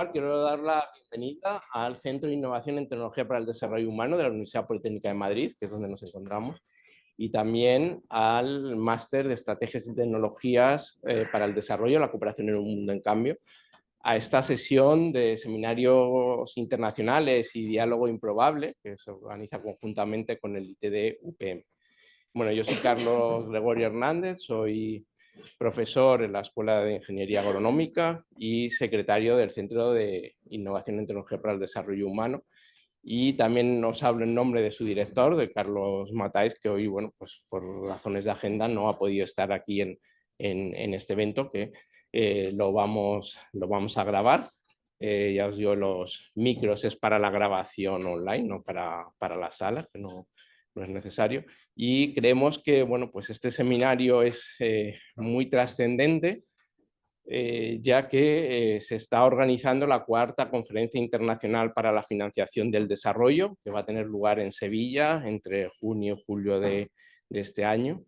Quiero dar la bienvenida al Centro de Innovación en Tecnología para el Desarrollo Humano de la Universidad Politécnica de Madrid, que es donde nos encontramos, y también al Máster de Estrategias y Tecnologías para el Desarrollo, la Cooperación en un Mundo en Cambio, a esta sesión de seminarios internacionales y diálogo improbable que se organiza conjuntamente con el ITD UPM. Bueno, yo soy Carlos Gregorio Hernández, soy profesor en la Escuela de Ingeniería Agronómica y secretario del Centro de Innovación en Tecnología para el Desarrollo Humano. Y también os hablo en nombre de su director, de Carlos Matáez, que hoy, bueno, pues por razones de agenda no ha podido estar aquí en este evento, que lo vamos a grabar. Ya os digo, los micros es para la grabación online, no para la sala, que no es necesario. Y creemos que, bueno, pues este seminario es muy trascendente, ya que se está organizando la cuarta Conferencia Internacional para la Financiación del Desarrollo, que va a tener lugar en Sevilla entre junio y julio de este año.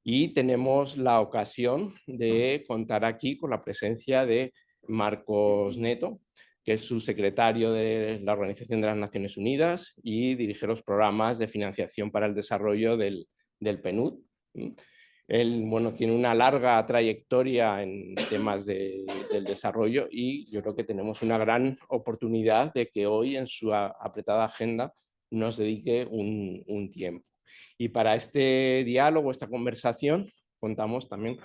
Y tenemos la ocasión de contar aquí con la presencia de Marcos Neto, que es subsecretario de la Organización de las Naciones Unidas y dirige los programas de financiación para el desarrollo del PNUD. Él, bueno, tiene una larga trayectoria en temas del desarrollo y yo creo que tenemos una gran oportunidad de que hoy en su apretada agenda nos dedique un tiempo. Y para este diálogo, esta conversación, contamos también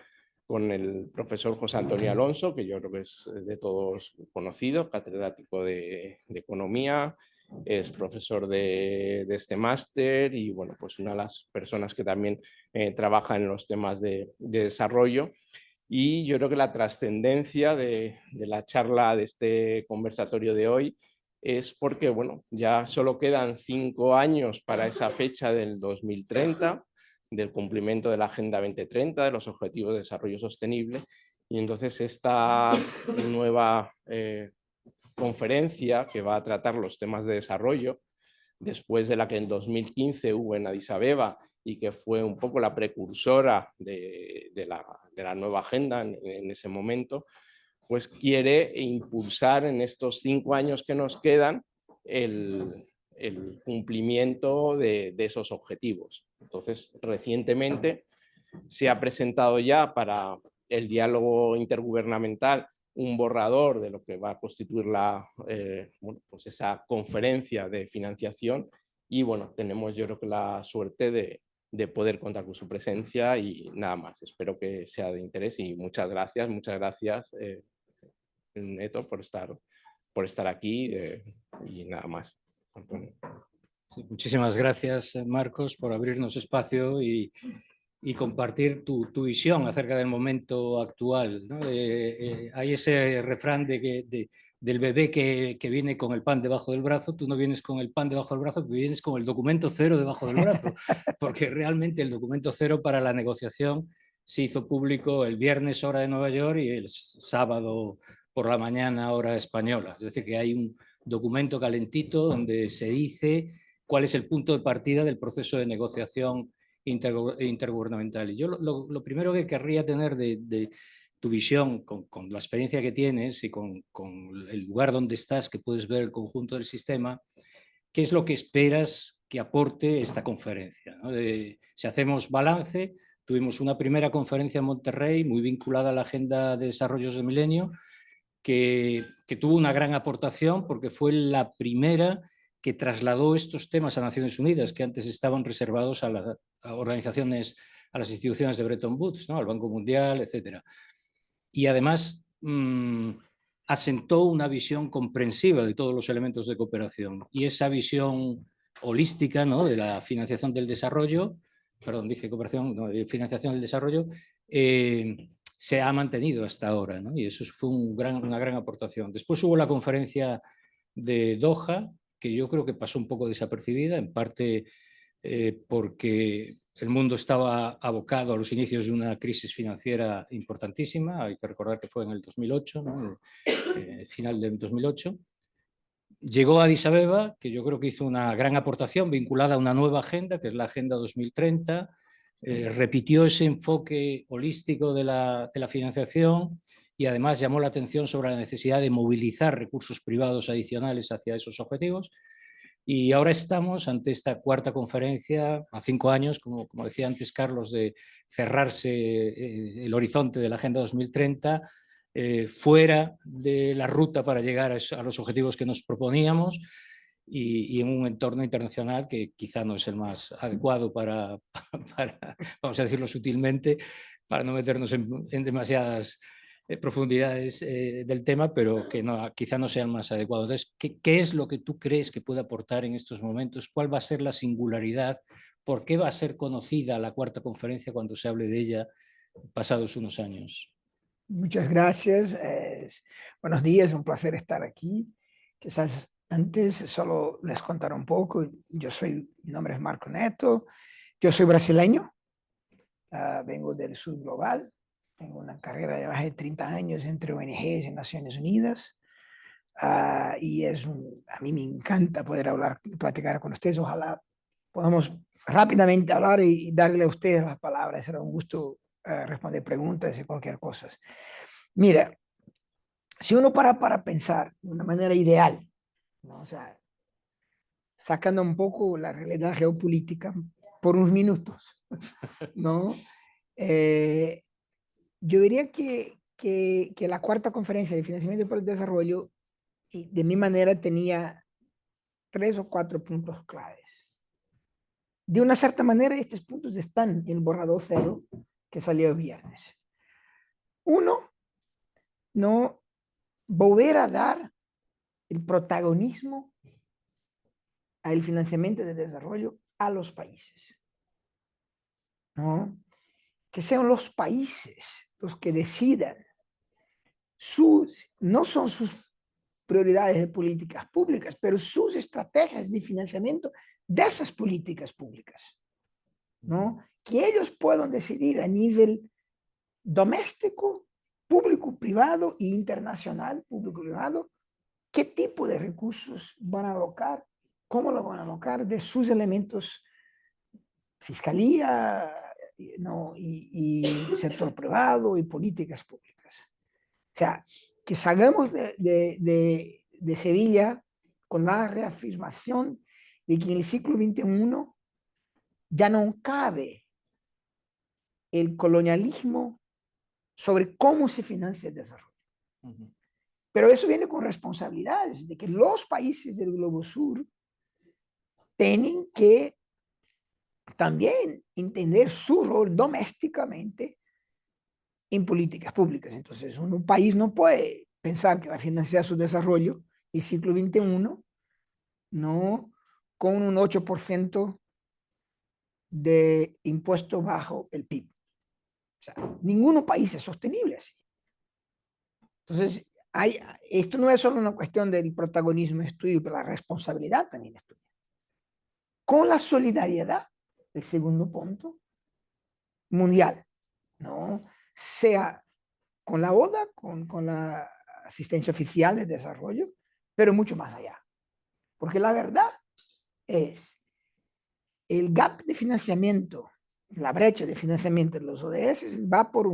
con el profesor José Antonio Alonso, que yo creo que es de todos conocido, catedrático de Economía, es profesor de este máster y, bueno, pues una de las personas que también trabaja en los temas de desarrollo. Y yo creo que la trascendencia de la charla de este conversatorio de hoy es porque, bueno, ya solo quedan 5 años para esa fecha del 2030, del cumplimiento de la Agenda 2030, de los Objetivos de Desarrollo Sostenible, y entonces esta nueva conferencia que va a tratar los temas de desarrollo, después de la que en 2015 hubo en Addis Abeba y que fue un poco la precursora de la nueva agenda en ese momento, pues quiere impulsar en estos 5 años que nos quedan el cumplimiento de esos objetivos. Entonces, recientemente se ha presentado ya para el diálogo intergubernamental un borrador de lo que va a constituir bueno, pues esa conferencia de financiación y, bueno, tenemos yo creo que la suerte de poder contar con su presencia y nada más. Espero que sea de interés y muchas gracias Neto, por estar aquí y nada más. Sí, muchísimas gracias, Marcos, por abrirnos espacio y compartir tu visión acerca del momento actual, ¿no? Hay ese refrán del bebé que viene con el pan debajo del brazo. Tú no vienes con el pan debajo del brazo, vienes con el documento cero debajo del brazo, porque realmente el documento cero para la negociación se hizo público el viernes hora de Nueva York y el sábado por la mañana hora española. Es decir, que hay un documento calentito donde se dice cuál es el punto de partida del proceso de negociación intergubernamental. Y yo lo primero que querría tener de tu visión, con la experiencia que tienes y con el lugar donde estás, que puedes ver el conjunto del sistema, ¿qué es lo que esperas que aporte esta conferencia, ¿no? Si hacemos balance, tuvimos una primera conferencia en Monterrey muy vinculada a la Agenda de Desarrollos del Milenio, que tuvo una gran aportación porque fue la primera que trasladó estos temas a Naciones Unidas, que antes estaban reservados a las organizaciones, a las instituciones de Bretton Woods, ¿no? Al Banco Mundial, etc. Y además asentó una visión comprensiva de todos los elementos de cooperación. Y esa visión holística, ¿no? De la financiación del desarrollo, perdón, dije cooperación, no, de financiación del desarrollo, se ha mantenido hasta ahora, ¿no? Y eso fue una gran aportación. Después hubo la conferencia de Doha, que yo creo que pasó un poco desapercibida, en parte porque el mundo estaba abocado a los inicios de una crisis financiera importantísima. Hay que recordar que fue en el 2008, ¿no? Final del 2008. Llegó a Addis Abeba, que yo creo que hizo una gran aportación vinculada a una nueva agenda, que es la Agenda 2030, repitió ese enfoque holístico de la financiación y además llamó la atención sobre la necesidad de movilizar recursos privados adicionales hacia esos objetivos. Y ahora estamos ante esta cuarta conferencia, a 5 años, como decía antes Carlos, de cerrarse el horizonte de la Agenda 2030, fuera de la ruta para llegar a los objetivos que nos proponíamos y en un entorno internacional que quizá no es el más adecuado para vamos a decirlo sutilmente, para no meternos en demasiadas profundidades del tema, pero que no, quizá no sea el más adecuado. Entonces, ¿qué es lo que tú crees que puede aportar en estos momentos? ¿Cuál va a ser la singularidad? ¿Por qué va a ser conocida la cuarta conferencia cuando se hable de ella pasados unos años? Muchas gracias. Buenos días, un placer estar aquí. Quizás antes solo les contaré un poco. Mi nombre es Marco Neto. Yo soy brasileño. Vengo del sur global. Tengo una carrera de más de 30 años entre ONGs y Naciones Unidas. Y a mí me encanta poder platicar con ustedes. Ojalá podamos rápidamente hablar y darle a ustedes las palabras. Será un gusto responder preguntas y cualquier cosa. Mira, si uno para pensar de una manera ideal, ¿no? O sea, sacando un poco la realidad geopolítica por unos minutos, ¿no? Yo diría que la cuarta conferencia de financiamiento para el desarrollo, y de mi manera, tenía 3 o 4 puntos claves. De una cierta manera, estos puntos están en el borrador cero que salió el viernes. Uno, no volver a dar el protagonismo al financiamiento de desarrollo a los países, ¿no? Que sean los países los que decidan no son sus prioridades de políticas públicas, pero sus estrategias de financiamiento de esas políticas públicas, ¿no? Que ellos puedan decidir a nivel doméstico, público-privado e internacional, público-privado, qué tipo de recursos van a alocar, cómo lo van a alocar de sus elementos, fiscalía, ¿no? y sector privado y políticas públicas. O sea, que salgamos de Sevilla con la reafirmación de que en el siglo XXI ya no cabe el colonialismo sobre cómo se financia el desarrollo. Pero eso viene con responsabilidades de que los países del Globo Sur tienen que también entender su rol domésticamente en políticas públicas. Entonces, un país no puede pensar que va a financiar su desarrollo en el siglo XXI, no con un 8% de impuesto bajo el PIB. O sea, ningún país es sostenible así. Entonces, esto no es solo una cuestión del protagonismo estudio, pero la responsabilidad también es tuya. Con la solidaridad, el segundo punto, mundial, ¿no? Sea con la ODA, con la asistencia oficial de desarrollo, pero mucho más allá. Porque la verdad es, el gap de financiamiento, la brecha de financiamiento de los ODS va por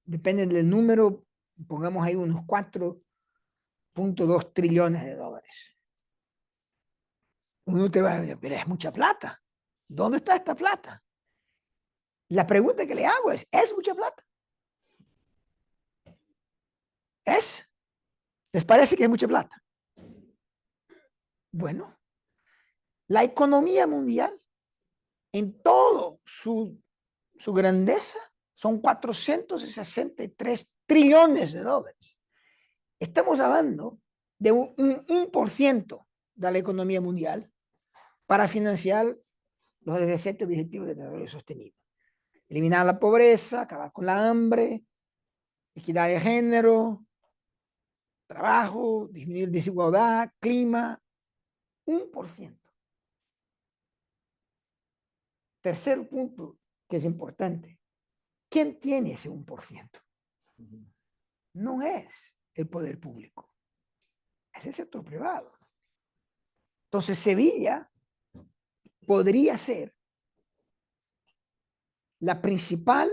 depende del número, pongamos ahí unos 4.2 trillones de dólares. Uno te va a decir, pero es mucha plata. ¿Dónde está esta plata? La pregunta que le hago ¿es mucha plata? ¿Les parece que es mucha plata? Bueno, la economía mundial, en todo su grandeza, son 463 trillones de dólares. Estamos hablando de un 1% de la economía mundial para financiar los 17 objetivos de desarrollo sostenible. Eliminar la pobreza, acabar con la hambre, equidad de género, trabajo, disminuir desigualdad, clima, 1%. Tercer punto que es importante. ¿Quién tiene ese 1%? No es el poder público, es el sector privado. Entonces Sevilla podría ser la principal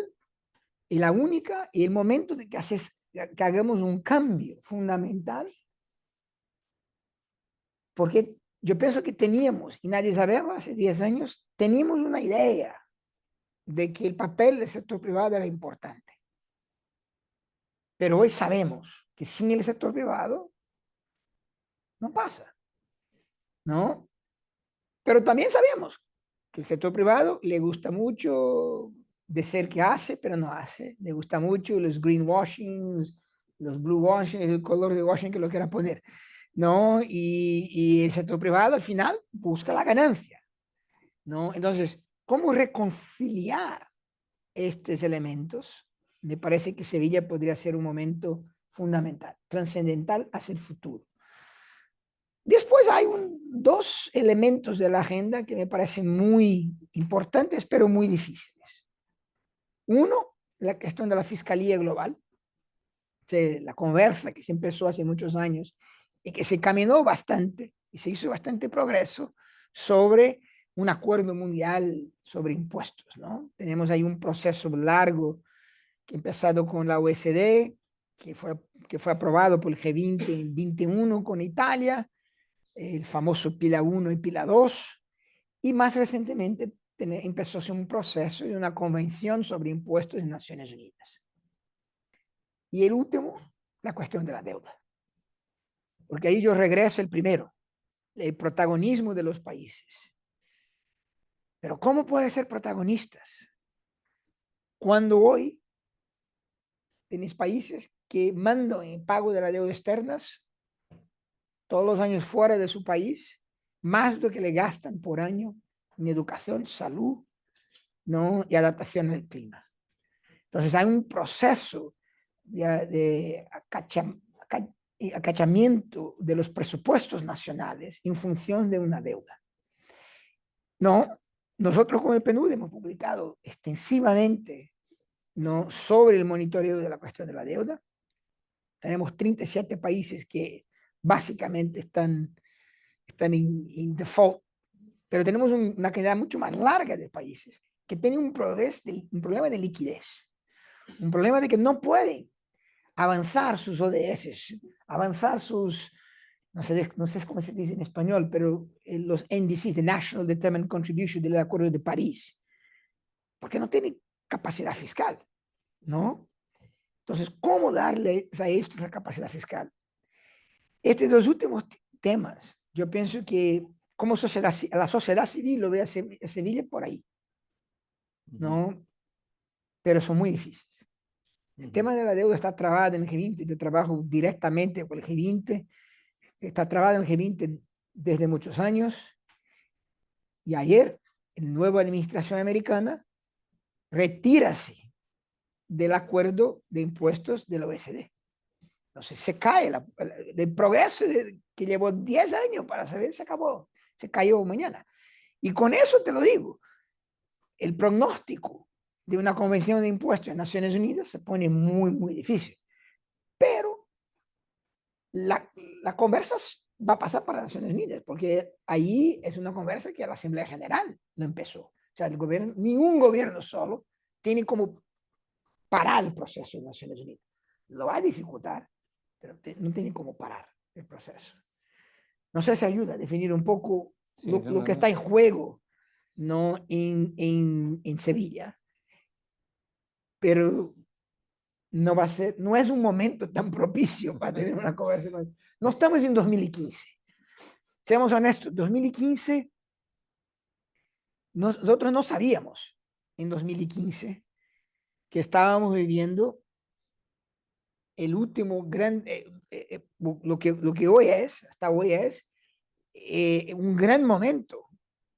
y la única, y el momento de que hagamos un cambio fundamental, porque yo pienso que teníamos, y nadie sabía hace 10 años, teníamos una idea de que el papel del sector privado era importante. Pero hoy sabemos que sin el sector privado no pasa, ¿no? Pero también sabemos que el sector privado le gusta mucho decir que hace, pero no hace. Le gusta mucho los greenwashing, los blue washing, el color de washing que lo quiera poner, ¿no? Y el sector privado al final busca la ganancia, ¿no? Entonces, ¿cómo reconciliar estos elementos? Me parece que Sevilla podría ser un momento fundamental, trascendental hacia el futuro. Después hay dos elementos de la agenda que me parecen muy importantes, pero muy difíciles. Uno, la cuestión de la fiscalía global, la conversa que se empezó hace muchos años y que se caminó bastante y se hizo bastante progreso sobre un acuerdo mundial sobre impuestos, ¿no? Tenemos ahí un proceso largo que ha empezado con la OECD, que fue aprobado por el G20 en 21 con Italia, el famoso Pila 1 y Pila 2, y más recientemente empezó a ser un proceso de una convención sobre impuestos en Naciones Unidas. Y el último, la cuestión de la deuda. Porque ahí yo regreso el primero, el protagonismo de los países. Pero ¿cómo puede ser protagonistas cuando hoy tenéis países que mandan en pago de la deuda externas todos los años fuera de su país, más de lo que le gastan por año en educación, salud, ¿no? Y adaptación al clima? Entonces hay un proceso de acachamiento de los presupuestos nacionales en función de una deuda. No, nosotros como el PNUD hemos publicado extensivamente, ¿no?, sobre el monitoreo de la cuestión de la deuda. Tenemos 37 países que básicamente están en default, pero tenemos una cantidad mucho más larga de países que tienen un problema de liquidez, un problema de que no pueden avanzar sus ODS, avanzar sus, no sé cómo se dice en español, pero los NDCs, de National Determined Contribution del Acuerdo de París, porque no tienen capacidad fiscal, ¿no? Entonces, ¿cómo darle a esto esa capacidad fiscal? Estos dos últimos temas, yo pienso que como la sociedad civil lo ve a Sevilla por ahí, ¿no? Pero son muy difíciles. El tema de la deuda está trabado en el G20, yo trabajo directamente con el G20, está trabado en el G20 desde muchos años, y ayer la nueva administración americana retírase del acuerdo de impuestos de la OECD. Entonces se cae el progreso que llevó 10 años para saber, se acabó, se cayó mañana. Y con eso te lo digo, el pronóstico de una convención de impuestos en Naciones Unidas se pone muy, muy difícil. Pero la conversa va a pasar para Naciones Unidas, porque ahí es una conversa que la Asamblea General no empezó. O sea, el gobierno, ningún gobierno solo tiene como parar el proceso en Naciones Unidas. Lo va a dificultar, pero no tiene cómo parar el proceso. No sé si ayuda a definir un poco lo que está en juego, ¿no?, en Sevilla, pero no es un momento tan propicio para tener una conversación. No estamos en 2015. Seamos honestos, 2015, nosotros no sabíamos en 2015 que estábamos viviendo el último gran, lo que hoy es, hasta hoy es, un gran momento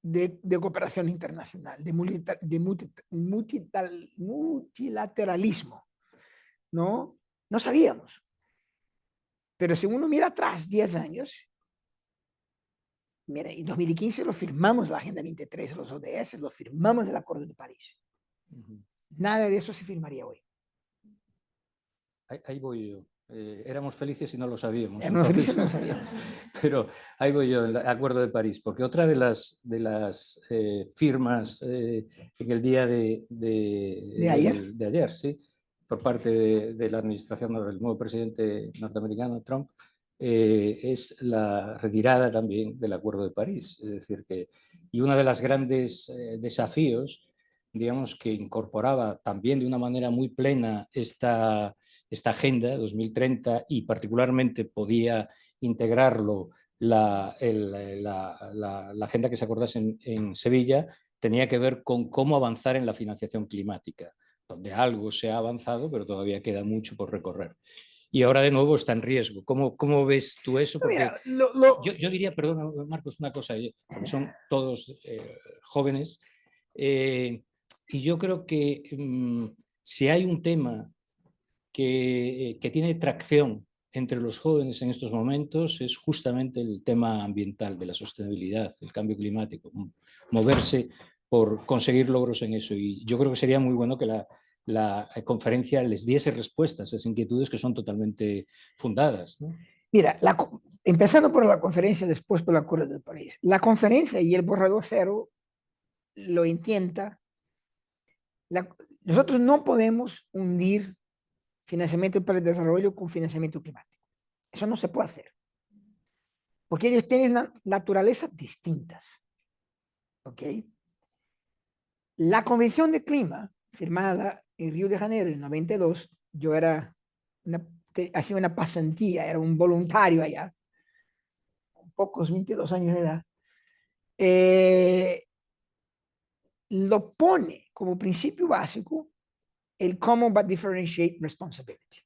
de cooperación internacional, de multilateralismo, ¿no? No sabíamos. Pero si uno mira atrás 10 años, mira, en 2015 lo firmamos la Agenda 23, los ODS, lo firmamos el Acuerdo de París. Nada de eso se firmaría hoy. Ahí voy yo. Éramos felices y no lo sabíamos. Éramos felices y no lo sabíamos. Pero ahí voy yo, el Acuerdo de París, porque otra de las firmas en el día de ayer, ayer, sí, por parte de la administración del nuevo presidente norteamericano, Trump, es la retirada también del Acuerdo de París. Es decir, y uno de los grandes desafíos, digamos, que incorporaba también de una manera muy plena esta agenda 2030 y particularmente podía integrarlo la agenda que se acordase en Sevilla, tenía que ver con cómo avanzar en la financiación climática, donde algo se ha avanzado, pero todavía queda mucho por recorrer. Y ahora de nuevo está en riesgo. ¿Cómo ves tú eso? Porque Mira, yo diría, perdón, Marcos, una cosa, porque son todos jóvenes, y yo creo que si hay un tema que tiene tracción entre los jóvenes en estos momentos es justamente el tema ambiental, de la sostenibilidad, el cambio climático, moverse por conseguir logros en eso. Y yo creo que sería muy bueno que la conferencia les diese respuestas a esas inquietudes que son totalmente fundadas, ¿no? Mira, empezando por la conferencia, después por el Acuerdo de París. La conferencia y el borrador cero lo intenta. Nosotros no podemos hundir financiamiento para el desarrollo con financiamiento climático. Eso no se puede hacer. Porque ellos tienen naturalezas distintas. ¿Ok? La Convención de Clima, firmada en Río de Janeiro en 92, yo hacía una pasantía, era un voluntario allá, con pocos 22 años de edad, lo pone como principio básico el Common but Differentiate Responsibility.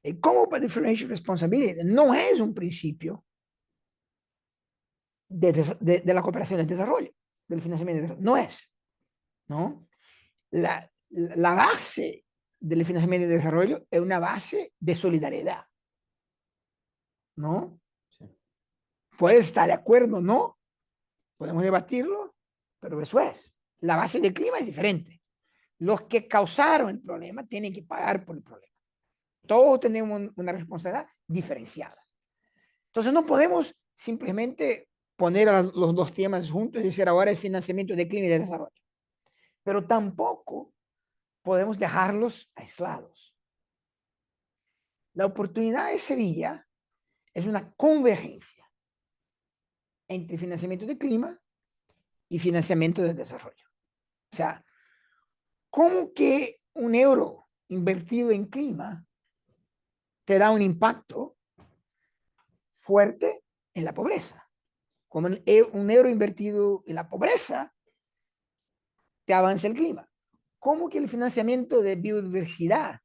El Common but Differentiate Responsibility no es un principio de la cooperación del desarrollo, del financiamiento del desarrollo. No es, ¿no? La base del financiamiento de desarrollo es una base de solidaridad, ¿no? Sí. Puedes estar de acuerdo o no, podemos debatirlo, pero eso es. La base del clima es diferente. Los que causaron el problema tienen que pagar por el problema. Todos tenemos una responsabilidad diferenciada. Entonces no podemos simplemente poner los dos temas juntos y decir ahora es financiamiento de clima y de desarrollo. Pero tampoco podemos dejarlos aislados. La oportunidad de Sevilla es una convergencia entre financiamiento de clima y financiamiento del desarrollo. O sea, ¿cómo que un euro invertido en clima te da un impacto fuerte en la pobreza? Como un euro invertido en la pobreza te avanza el clima. ¿Cómo que el financiamiento de biodiversidad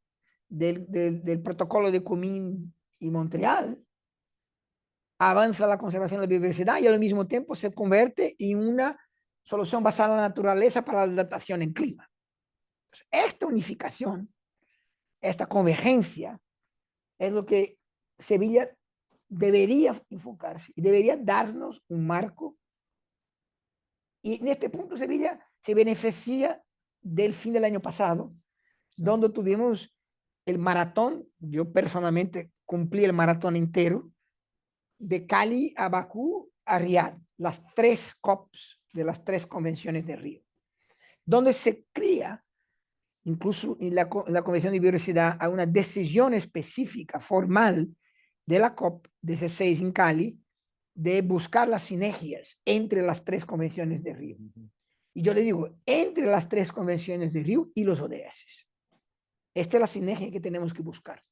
del protocolo de Kunming y Montreal avanza la conservación de la biodiversidad y al mismo tiempo se convierte en una solución basada en la naturaleza para la adaptación en clima? Entonces, esta unificación, esta convergencia, es lo que Sevilla debería enfocarse y debería darnos un marco. Y en este punto Sevilla se beneficia del fin del año pasado, donde tuvimos el maratón. Yo personalmente cumplí el maratón entero, de Cali a Bakú a Riad, las 3 COPs de las 3 convenciones de Río, donde se crea, incluso en la Convención de Biodiversidad, a una decisión específica, formal, de la COP16 en Cali, de buscar las sinergias entre las 3 convenciones de Río. Y yo le digo, entre las 3 convenciones de Río y los ODS. Esta es la sinergia que tenemos que buscar,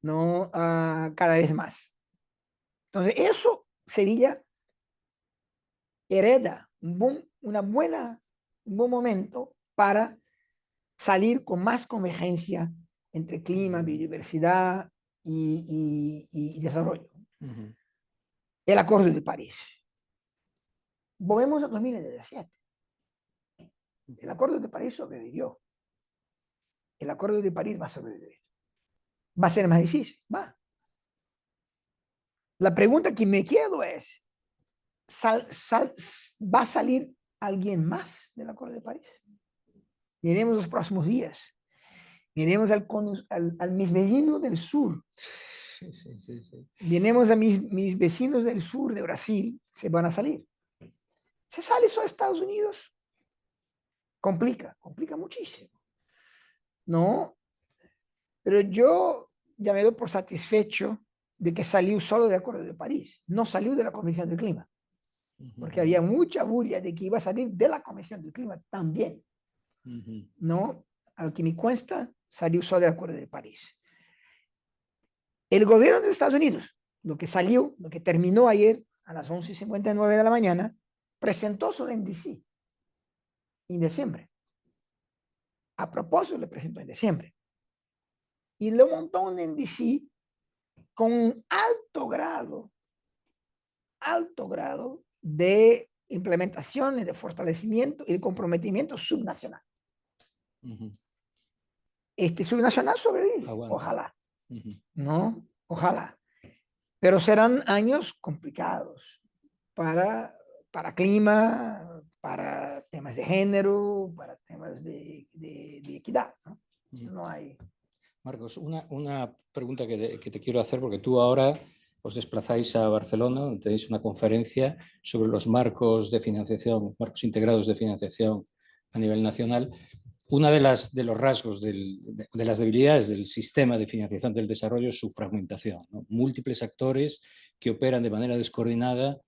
no cada vez más. Entonces, eso Sevilla hereda un buen momento para salir con más convergencia entre clima, biodiversidad y desarrollo. El Acuerdo de París. Volvemos a 2017. El Acuerdo de París sobrevivió. El Acuerdo de París va a sobrevivir. Va a ser más difícil, va. La pregunta que me quedo es, ¿va a salir alguien más del Acuerdo de París? Miremos los próximos días. Miremos a mis vecinos del sur. Sí. Miremos a mis vecinos del sur de Brasil. Se van a salir. Se sale solo Estados Unidos. Complica muchísimo. ¿no? Pero yo ya me doy por satisfecho de que salió solo del Acuerdo de París, no salió de la Convención del Clima, porque había mucha bulla de que iba a salir de la Convención del Clima también, ¿no? Al que me cuesta, salió solo del Acuerdo de París. El gobierno de Estados Unidos, lo que salió, lo que terminó ayer a las 11:59 de la mañana, presentó su NDC en diciembre. A propósito, le presentó en diciembre. Y le montó un NDC con un alto grado de implementación y de fortalecimiento y de comprometimiento subnacional. Este subnacional sobrevive, ojalá, ¿no? Ojalá. Pero serán años complicados para clima, para temas de género, para temas de equidad, ¿no? No hay... Marcos, una pregunta que te quiero hacer, porque tú ahora os desplazáis a Barcelona, donde tenéis una conferencia sobre los marcos de financiación, marcos integrados de financiación a nivel nacional. Una de los rasgos de las debilidades del sistema de financiación del desarrollo es su fragmentación, ¿no? Múltiples actores que operan de manera descoordinada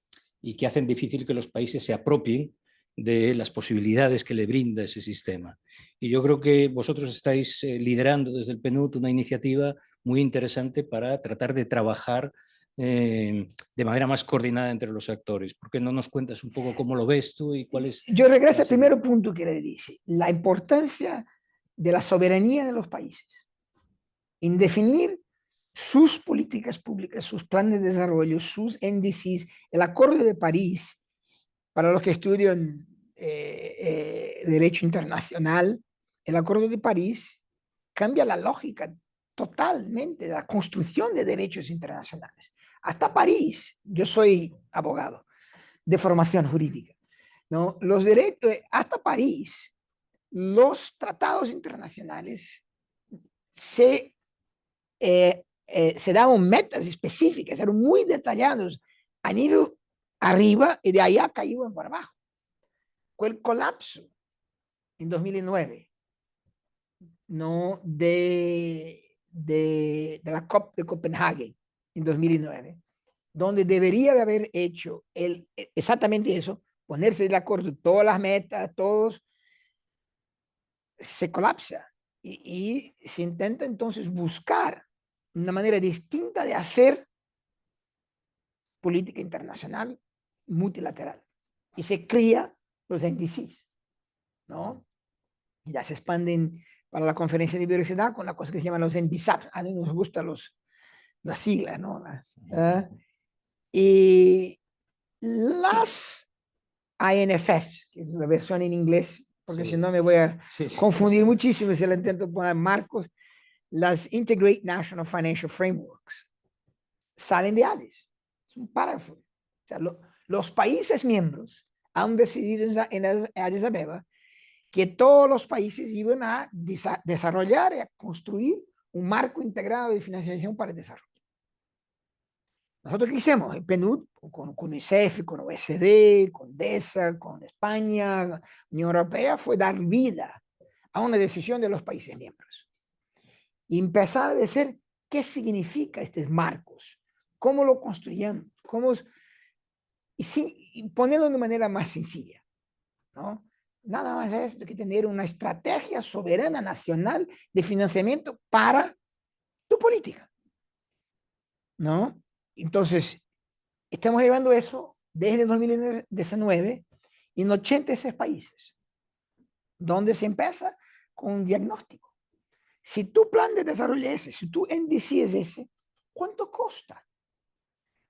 y que hacen difícil que los países se apropien de las posibilidades que le brinda ese sistema. Y yo creo que vosotros estáis liderando desde el PNUD una iniciativa muy interesante para tratar de trabajar de manera más coordinada entre los actores. ¿Por qué no nos cuentas un poco cómo lo ves tú y cuál es? Yo regreso al primer punto que le dije, la importancia de la soberanía de los países en definir sus políticas públicas, sus planes de desarrollo, sus NDCs, el Acuerdo de París, para los que estudian derecho internacional, el Acuerdo de París cambia la lógica totalmente de la construcción de derechos internacionales. Hasta París, yo soy abogado de formación jurídica, ¿no? Los derechos, hasta París, los tratados internacionales se daban metas específicas, eran muy detallados a nivel arriba y de allá caían para abajo. Con el colapso en 2009, ¿no? de la COP de Copenhague en 2009, donde debería de haber hecho exactamente eso, ponerse de acuerdo todas las metas, todos, se colapsa y se intenta entonces buscar una manera distinta de hacer política internacional multilateral y se cría los NDCs, ¿no? Y ya se expanden para la conferencia de biodiversidad con la cosa que se llaman los NDSAPs. A mí nos gustan las siglas, ¿no? Y las INFFs, que es la versión en inglés, porque si no me voy a confundir muchísimo si le intento poner marcos, las Integrated National Financial Frameworks salen de Addis. Es un párrafo. O sea, los países miembros han decidido en Addis Abeba que todos los países iban a desarrollar y a construir un marco integrado de financiación para el desarrollo. Nosotros qué hicimos, el PNUD, con UNICEF, con OECD, con DESA, con España, Unión Europea, fue dar vida a una decisión de los países miembros. Y empezar a decir qué significa estos marcos, cómo lo construyamos, y ponerlo de manera más sencilla, ¿no? Nada más es que tener una estrategia soberana nacional de financiamiento para tu política, ¿no? Entonces, estamos llevando eso desde 2019 en 86 países, donde se empieza con un diagnóstico. Si tu plan de desarrollo es ese, si tu NDC es ese, ¿cuánto cuesta?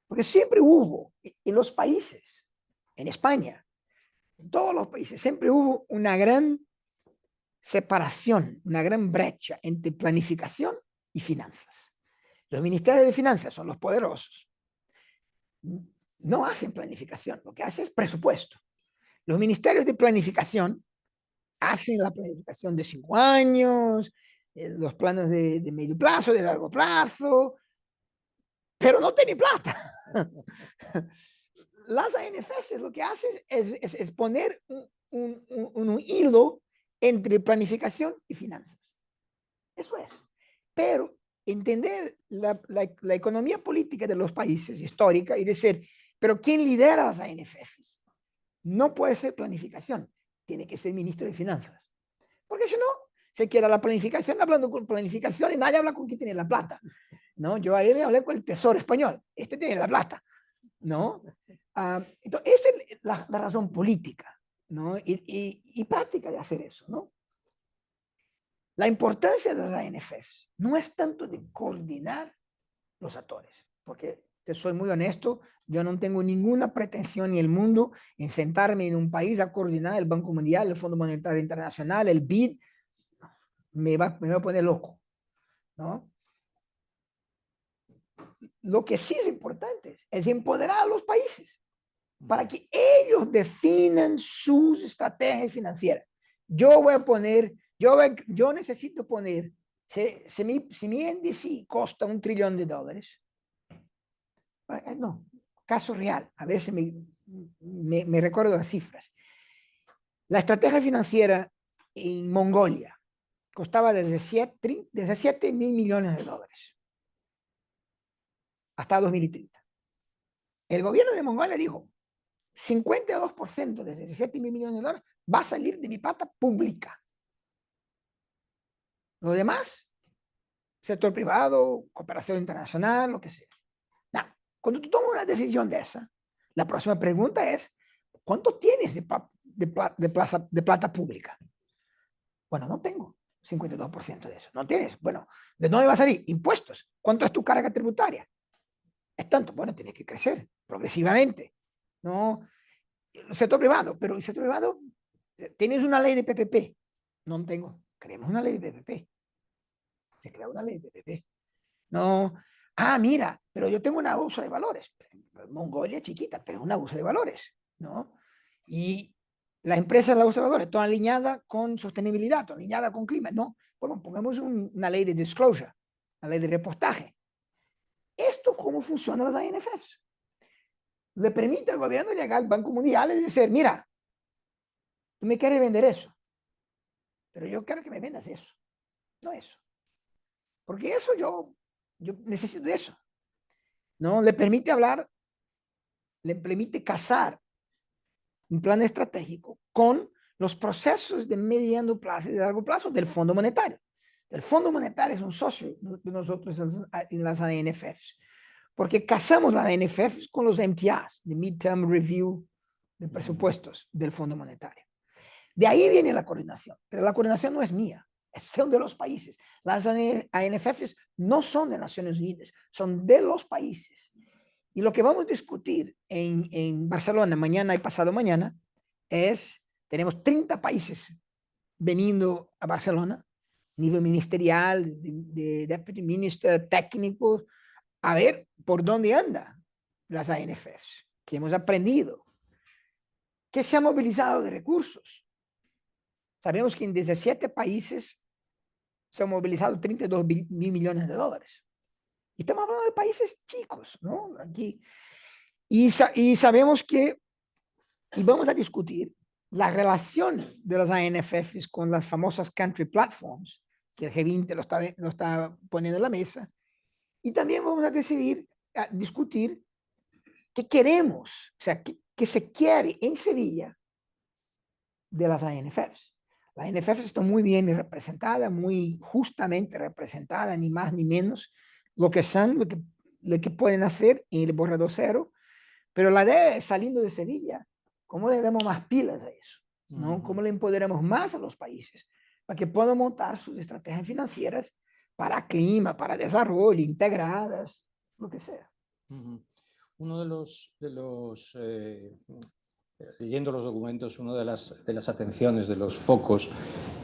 Porque siempre hubo en los países, en España, en todos los países, siempre hubo una gran separación, una gran brecha entre planificación y finanzas. Los ministerios de finanzas son los poderosos. No hacen planificación, lo que hacen es presupuesto. Los ministerios de planificación hacen la planificación de 5 años, los planes de medio plazo, de largo plazo, pero no tienen plata. Las ANFS lo que hacen es poner un hilo entre planificación y finanzas. Eso es. Pero entender la economía política de los países histórica y decir, pero ¿quién lidera las ANFFs? No puede ser planificación, tiene que ser ministro de Finanzas. Porque si no, se queda la planificación hablando con planificación y nadie habla con quién tiene la plata. ¿No? Yo ayer hablé con el Tesoro español, este tiene la plata. ¿No? Entonces, esa es la razón política, ¿no? Y práctica de hacer eso, ¿no? La importancia de las ANFFs no es tanto de coordinar los actores, porque te soy muy honesto, yo no tengo ninguna pretensión en el mundo en sentarme en un país a coordinar el Banco Mundial, el Fondo Monetario Internacional, el BID, me va a poner loco, ¿no? Lo que sí es importante es empoderar a los países para que ellos definan sus estrategias financieras. Yo voy a poner, yo necesito poner, si mi índice costa $1 trillón, no, caso real, a ver si me recuerdo las cifras. La estrategia financiera en Mongolia costaba desde 7 mil millones de dólares hasta 2030. El gobierno de Mongolia dijo, 52% de 17 mil millones de dólares va a salir de mi plata pública. Lo demás, sector privado, cooperación internacional, lo que sea. Now, cuando tú tomas una decisión de esa, la próxima pregunta es, ¿cuánto tienes de plata pública? Bueno, no tengo 52% de eso. No tienes. Bueno, ¿de dónde va a salir? Impuestos. ¿Cuánto es tu carga tributaria? Es tanto. Bueno, tiene que crecer progresivamente. No, el sector privado, pero el sector privado, tienes una ley de PPP. No tengo. Creemos una ley de PPP. Se crea una ley de PPP. No, mira, pero yo tengo una bolsa de valores. Mongolia es chiquita, pero es una bolsa de valores, ¿no? Y las empresas de la bolsa de valores, todas alineadas con sostenibilidad, todas alineadas con clima, ¿no? Bueno, pongamos una ley de disclosure, una ley de reportaje. ¿Esto cómo funciona las ANFFs? Le permite al gobierno llegar al Banco Mundial y decir, mira, tú me quieres vender eso, pero yo quiero que me vendas eso, no eso. Porque eso yo necesito eso. ¿No? Le permite hablar, le permite casar un plan estratégico con los procesos de mediano plazo y de largo plazo del Fondo Monetario. El Fondo Monetario es un socio de nosotros en las ANFFs, porque casamos las ANFFs con los MTAs, de Midterm Review de presupuestos del Fondo Monetario. De ahí viene la coordinación, pero la coordinación no es mía, son de los países. Las ANFFs no son de Naciones Unidas, son de los países. Y lo que vamos a discutir en Barcelona mañana y pasado mañana es, tenemos 30 países veniendo a Barcelona, nivel ministerial, de deputy minister, técnicos, a ver por dónde andan las ANFFs, que hemos aprendido, que se ha movilizado de recursos. Sabemos que en 17 países se han movilizado 32 mil millones de dólares. Y estamos hablando de países chicos, ¿no? Aquí. Y sabemos que, y vamos a discutir la relación de las ANFFs con las famosas country platforms, que el G20 lo está poniendo en la mesa. Y también vamos a discutir qué queremos, o sea, qué se quiere en Sevilla de las ANFFs. Las ANFFs están muy bien representadas, muy justamente representadas, ni más ni menos, lo que son, lo que pueden hacer en el borrador cero, pero la idea es, saliendo de Sevilla, ¿cómo le damos más pilas a eso? ¿No? ¿Cómo le empoderamos más a los países para que puedan montar sus estrategias financieras para clima, para desarrollo, integradas, lo que sea? Uno de los leyendo los documentos, una de las atenciones, de los focos,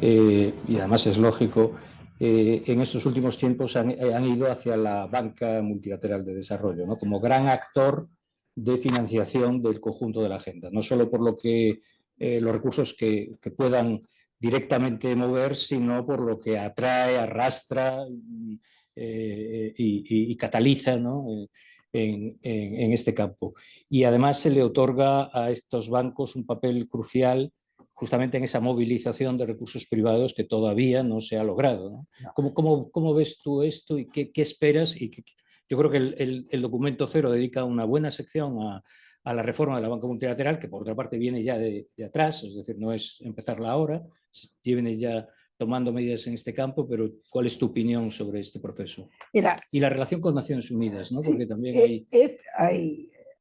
y además es lógico, en estos últimos tiempos han ido hacia la banca multilateral de desarrollo, ¿no? Como gran actor de financiación del conjunto de la agenda, no solo por lo que los recursos que puedan directamente mover, sino por lo que atrae, arrastra y cataliza, ¿no? En este campo. Y además se le otorga a estos bancos un papel crucial justamente en esa movilización de recursos privados que todavía no se ha logrado, ¿no? No. ¿Cómo ves tú esto y qué esperas? Yo creo que el documento cero dedica una buena sección a la reforma de la banca multilateral, que por otra parte viene ya de atrás, es decir, no es empezarla ahora, viene ya tomando medidas en este campo, pero ¿cuál es tu opinión sobre este proceso? Mira, y la relación con Naciones Unidas, ¿no? sí, Porque también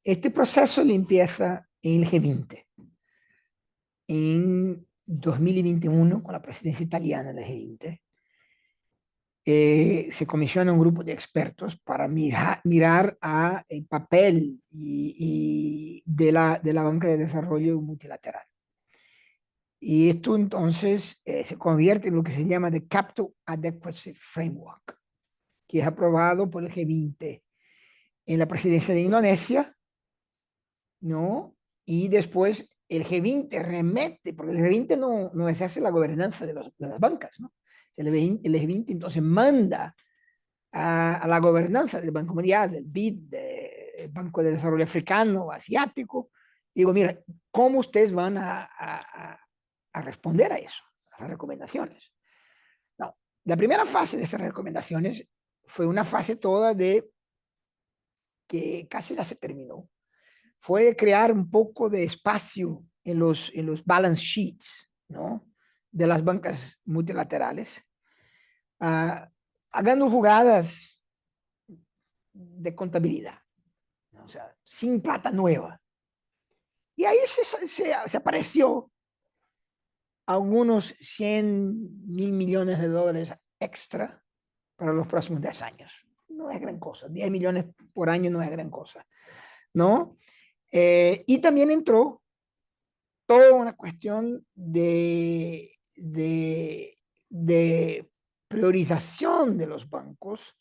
este proceso le empieza en el G20, en 2021, con la presidencia italiana del G20. Se comisiona un grupo de expertos para mirar a el papel de la banca de desarrollo multilateral. Y esto entonces se convierte en lo que se llama the Capital Adequacy Framework, que es aprobado por el G20 en la presidencia de Indonesia, ¿no? Y después el G20 remete, porque el G20 no ejerce la gobernanza de las bancas, ¿no? El G20 entonces manda a la gobernanza del Banco Mundial, del BID, del Banco de Desarrollo Africano, Asiático. Digo, mira, ¿cómo ustedes van a responder a eso, a las recomendaciones? No, la primera fase de esas recomendaciones fue una fase toda de que casi ya se terminó. Fue crear un poco de espacio en los balance sheets, ¿no?, de las bancas multilaterales, haciendo jugadas de contabilidad, ¿no? O sea, sin plata nueva. Y ahí se apareció algunos 100.000 millones de dólares extra para los próximos 10 años. No es gran cosa, 10 millones por año no es gran cosa, ¿no? Y también entró toda una cuestión de priorización de los bancos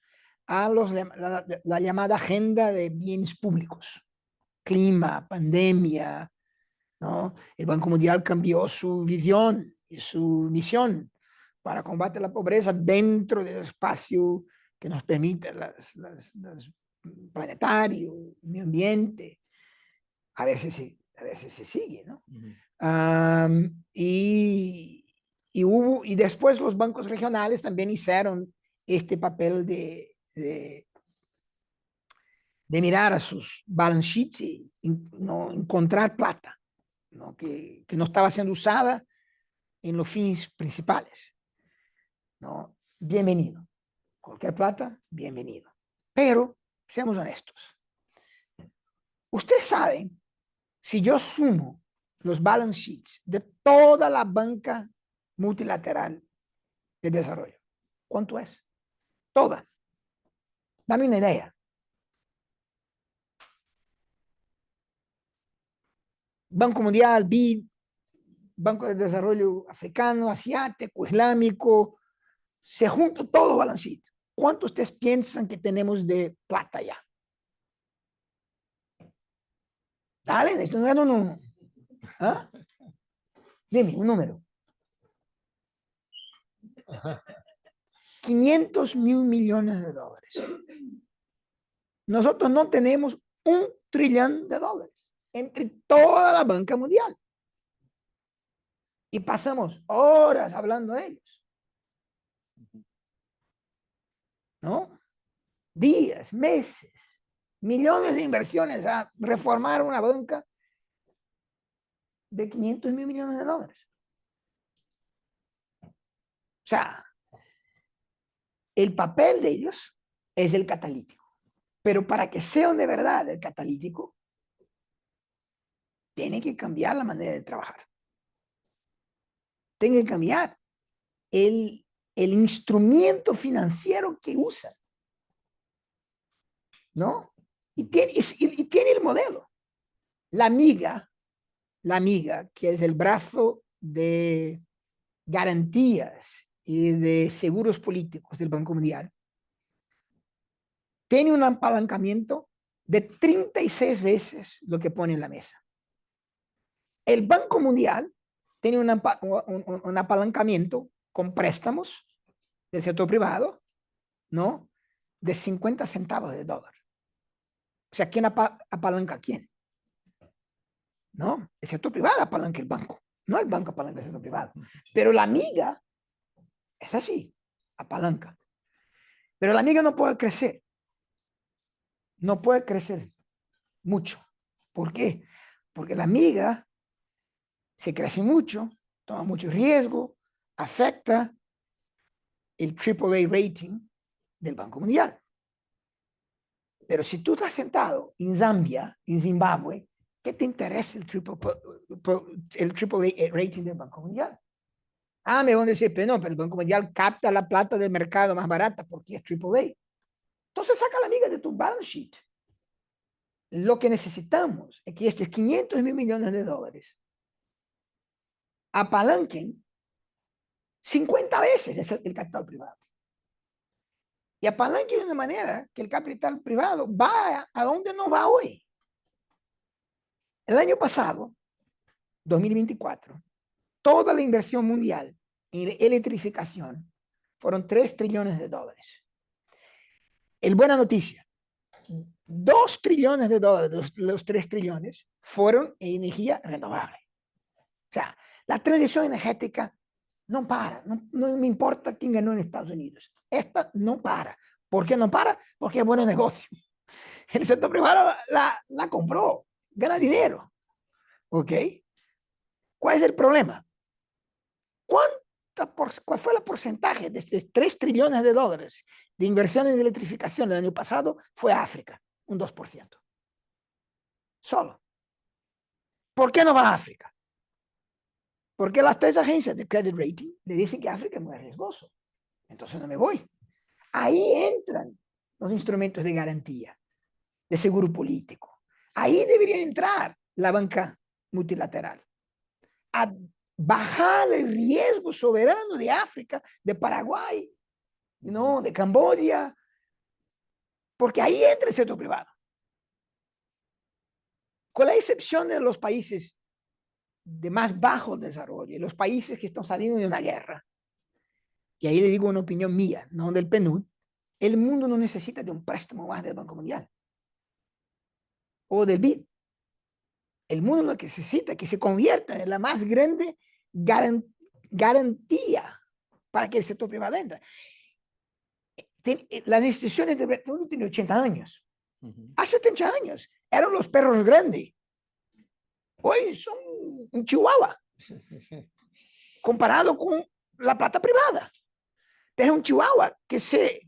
a la llamada agenda de bienes públicos, clima, pandemia, ¿no? El Banco Mundial cambió su visión y su misión para combatir la pobreza dentro del espacio que nos permite las planetario, medio ambiente, a ver si se sigue, ¿no? Y después los bancos regionales también hicieron este papel de mirar a sus balance sheets y no encontrar plata, ¿no?, que no estaba siendo usada en los fines principales, ¿no? Bienvenido. Cualquier plata, bienvenido. Pero, seamos honestos. Ustedes saben, si yo sumo los balance sheets de toda la banca multilateral de desarrollo, ¿cuánto es? Toda. Dame una idea. Banco Mundial, BID, Banco de Desarrollo Africano, Asiático, Islámico, se junta todo balance sheet. ¿Cuánto ustedes piensan que tenemos de plata ya? Dale, estoy dando uno. ¿Ah? Dime un número. 500.000 millones de dólares. Nosotros no tenemos $1 trillón entre toda la banca mundial. Y pasamos horas hablando de ellos, ¿no? Días, meses, millones de inversiones a reformar una banca de 500.000 millones de dólares. O sea, el papel de ellos es el catalítico. Pero para que sean de verdad el catalítico, tiene que cambiar la manera de trabajar. Tiene que cambiar el instrumento financiero que usan, ¿no? Y tiene el modelo. La amiga, que es el brazo de garantías y de seguros políticos del Banco Mundial, tiene un apalancamiento de 36 veces lo que pone en la mesa. El Banco Mundial tiene un apalancamiento con préstamos del sector privado, ¿no?, de 50 centavos de dólar. O sea, ¿quién apalanca a quién? ¿No? El sector privado apalanca el banco. no el banco apalanca el sector privado. Pero la miga es así, apalanca. Pero la miga no puede crecer. No puede crecer mucho. ¿Por qué? Porque la miga se crece mucho, toma mucho riesgo, afecta el AAA rating del Banco Mundial. Pero si tú estás sentado en Zambia, en Zimbabue, ¿qué te interesa el AAA rating del Banco Mundial? Ah, me van a decir, pero no, pero el Banco Mundial capta la plata del mercado más barata porque es AAA. Entonces saca la miga de tu balance sheet. Lo que necesitamos es que estos 500 mil millones de dólares apalanquen 50 veces el capital privado. Y apalanquen de una manera que el capital privado va a donde no va hoy. El año pasado, 2024, toda la inversión mundial en electrificación fueron 3 trillones de dólares. El buena noticia, 2 trillones de dólares, los 3 trillones, fueron en energía renovable. O sea, la transición energética no para, no me importa quién ganó en Estados Unidos. Esta no para. ¿Por qué no para? Porque es buen negocio. El sector privado la compró, gana dinero. ¿Ok? ¿Cuál es el problema? ¿Cuál fue el porcentaje de estos 3 trillones de dólares de inversiones de electrificación el año pasado? Fue África, un 2%. Solo. ¿Por qué no va a África? Porque las 3 agencias de credit rating le dicen que África es muy riesgoso. Entonces no me voy. Ahí entran los instrumentos de garantía, de seguro político. Ahí debería entrar la banca multilateral. A bajar el riesgo soberano de África, de Paraguay, ¿no? De Camboya, porque ahí entra el sector privado. Con la excepción de los países de más bajo desarrollo, los países que están saliendo de una guerra, y ahí le digo una opinión mía, no del PNUD, el mundo no necesita de un préstamo más del Banco Mundial o del BID. El mundo lo que necesita es que se convierta en la más grande garantía para que el sector privado entre. Las instituciones de Bretton Woods tienen 80 años. Hace 80 años eran los perros grandes. Hoy son un chihuahua comparado con la plata privada. Pero un chihuahua que se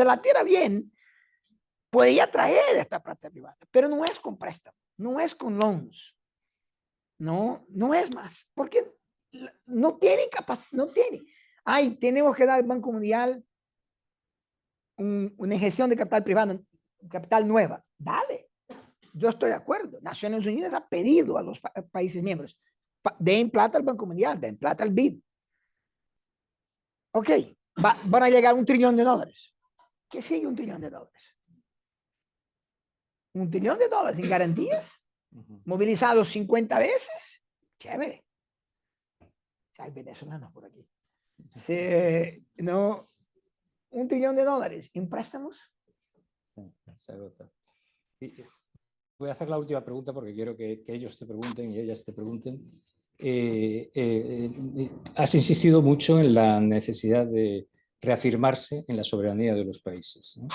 la tira bien podría traer esta plata privada, pero no es con préstamo, no es con loans, no es más, porque no tiene capacidad, no tiene. Ay, tenemos que dar al Banco Mundial una inyección de capital privado, capital nueva. Dale, yo estoy de acuerdo. Naciones Unidas ha pedido a los países miembros, den plata al Banco Mundial, den plata al BID. Ok, van a llegar $1 trillón. ¿Qué sigue $1 trillón? $1 trillón en garantías, movilizados 50 veces. Chévere. Hay venezolanos por aquí. No, $1 trillón en préstamos. Voy a hacer la última pregunta porque quiero que ellos te pregunten y ellas te pregunten. Has insistido mucho en la necesidad de reafirmarse en la soberanía de los países, ¿no?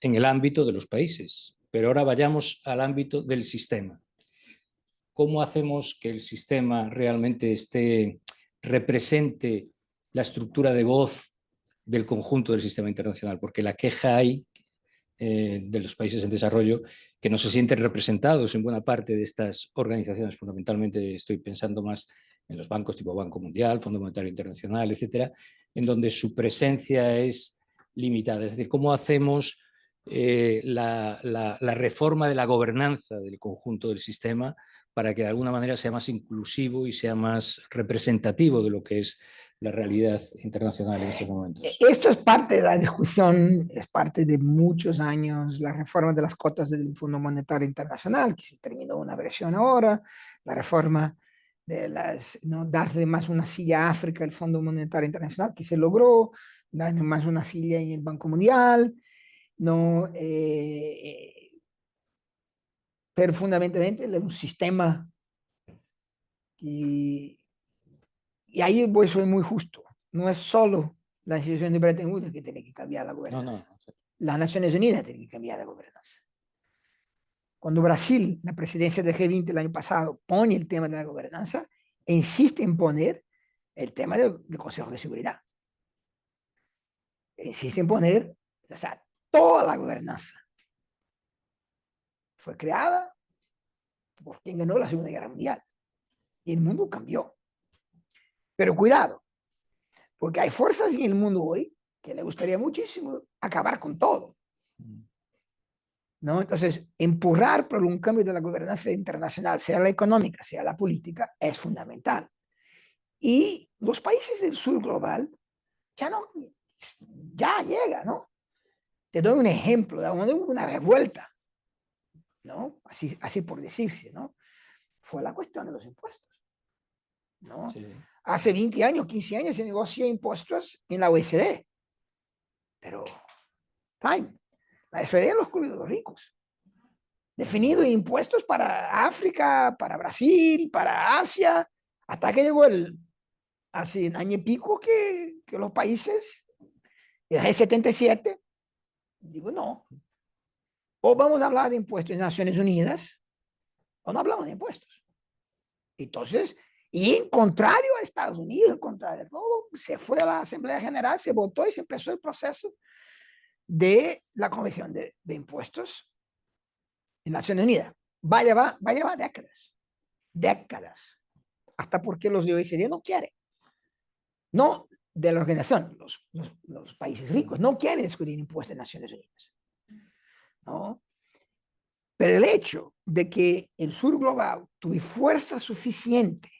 En el ámbito de los países, pero ahora vayamos al ámbito del sistema. ¿Cómo hacemos que el sistema realmente represente la estructura de voz del conjunto del sistema internacional? Porque la queja hay de los países en desarrollo que no se sienten representados en buena parte de estas organizaciones. Fundamentalmente estoy pensando más en los bancos tipo Banco Mundial, Fondo Monetario Internacional, etcétera, en donde su presencia es limitada. Es decir, ¿cómo hacemos la reforma de la gobernanza del conjunto del sistema para que de alguna manera sea más inclusivo y sea más representativo de lo que es la realidad internacional en estos momentos? Esto es parte de la discusión, es parte de muchos años, la reforma de las cuotas del Fondo Monetario Internacional, que se terminó una versión ahora, la reforma de darle más una silla a África, el Fondo Monetario Internacional, que se logró, darle más una silla en el Banco Mundial, no, pero fundamentalmente un sistema Y ahí pues soy muy justo. No es solo la institución de Bretton Woods que tiene que cambiar la No, gobernanza. no. Las Naciones Unidas tienen que cambiar la gobernanza. Cuando Brasil, la presidencia del G20 el año pasado, pone el tema de la gobernanza, insiste en poner el tema del Consejo de Seguridad. Insiste en poner, o sea, toda la gobernanza. Fue creada por quien ganó la Segunda Guerra Mundial. Y el mundo cambió. Pero cuidado, porque hay fuerzas en el mundo hoy que le gustaría muchísimo acabar con todo, ¿no? Entonces, empujar por un cambio de la gobernanza internacional, sea la económica, sea la política, es fundamental. Y los países del sur global ya llega, ¿no? Te doy un ejemplo de una revuelta, ¿no? Así por decirse, ¿no? Fue la cuestión de los impuestos, ¿no? Sí. Hace 20 años, 15 años se negocia impuestos en la OECD, pero la OECD los clubes de los ricos. Definido impuestos para África, para Brasil, para Asia, hasta que llegó hace un año y pico que los países, el G77, digo, no, o vamos a hablar de impuestos en Naciones Unidas, o no hablamos de impuestos. Entonces, y en contrario a Estados Unidos, en contrario a todo, se fue a la Asamblea General, se votó y se empezó el proceso de la Convención de Impuestos en Naciones Unidas. Va a llevar décadas, hasta porque los de OECD no quieren. No de la organización, los países ricos no quieren discutir impuestos en Naciones Unidas. ¿No? Pero el hecho de que el sur global tuvo fuerza suficiente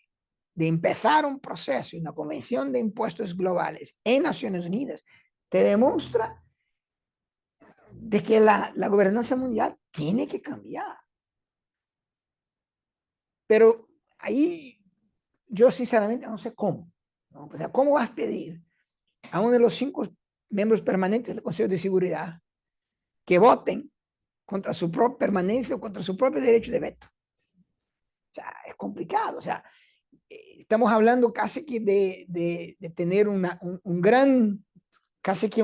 de empezar un proceso, una convención de impuestos globales en Naciones Unidas, te demuestra de que la gobernanza mundial tiene que cambiar. Pero ahí yo sinceramente no sé cómo, ¿no? O sea, ¿cómo vas a pedir a uno de los 5 miembros permanentes del Consejo de Seguridad que voten contra su propia permanencia o contra su propio derecho de veto? O sea, es complicado. O sea, estamos hablando casi que de tener un gran, casi que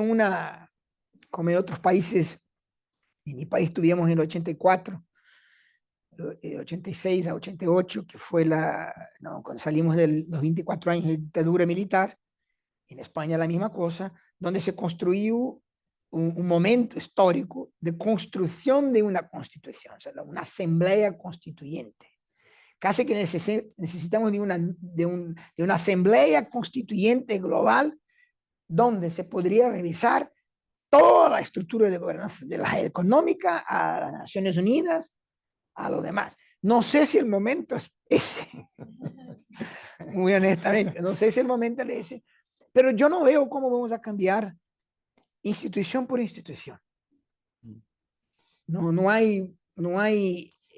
como en otros países, en mi país tuvimos en el 84, 86 a 88, que fue cuando salimos de los 24 años de dictadura militar, en España la misma cosa, donde se construyó un momento histórico de construcción de una constitución, o sea, una asamblea constituyente. Casi que necesitamos de una asamblea constituyente global donde se podría revisar toda la estructura de gobernanza, de la económica a las Naciones Unidas, a lo demás. No sé si el momento es ese, muy honestamente, no sé si el momento es ese, pero yo no veo cómo vamos a cambiar institución por institución. No hay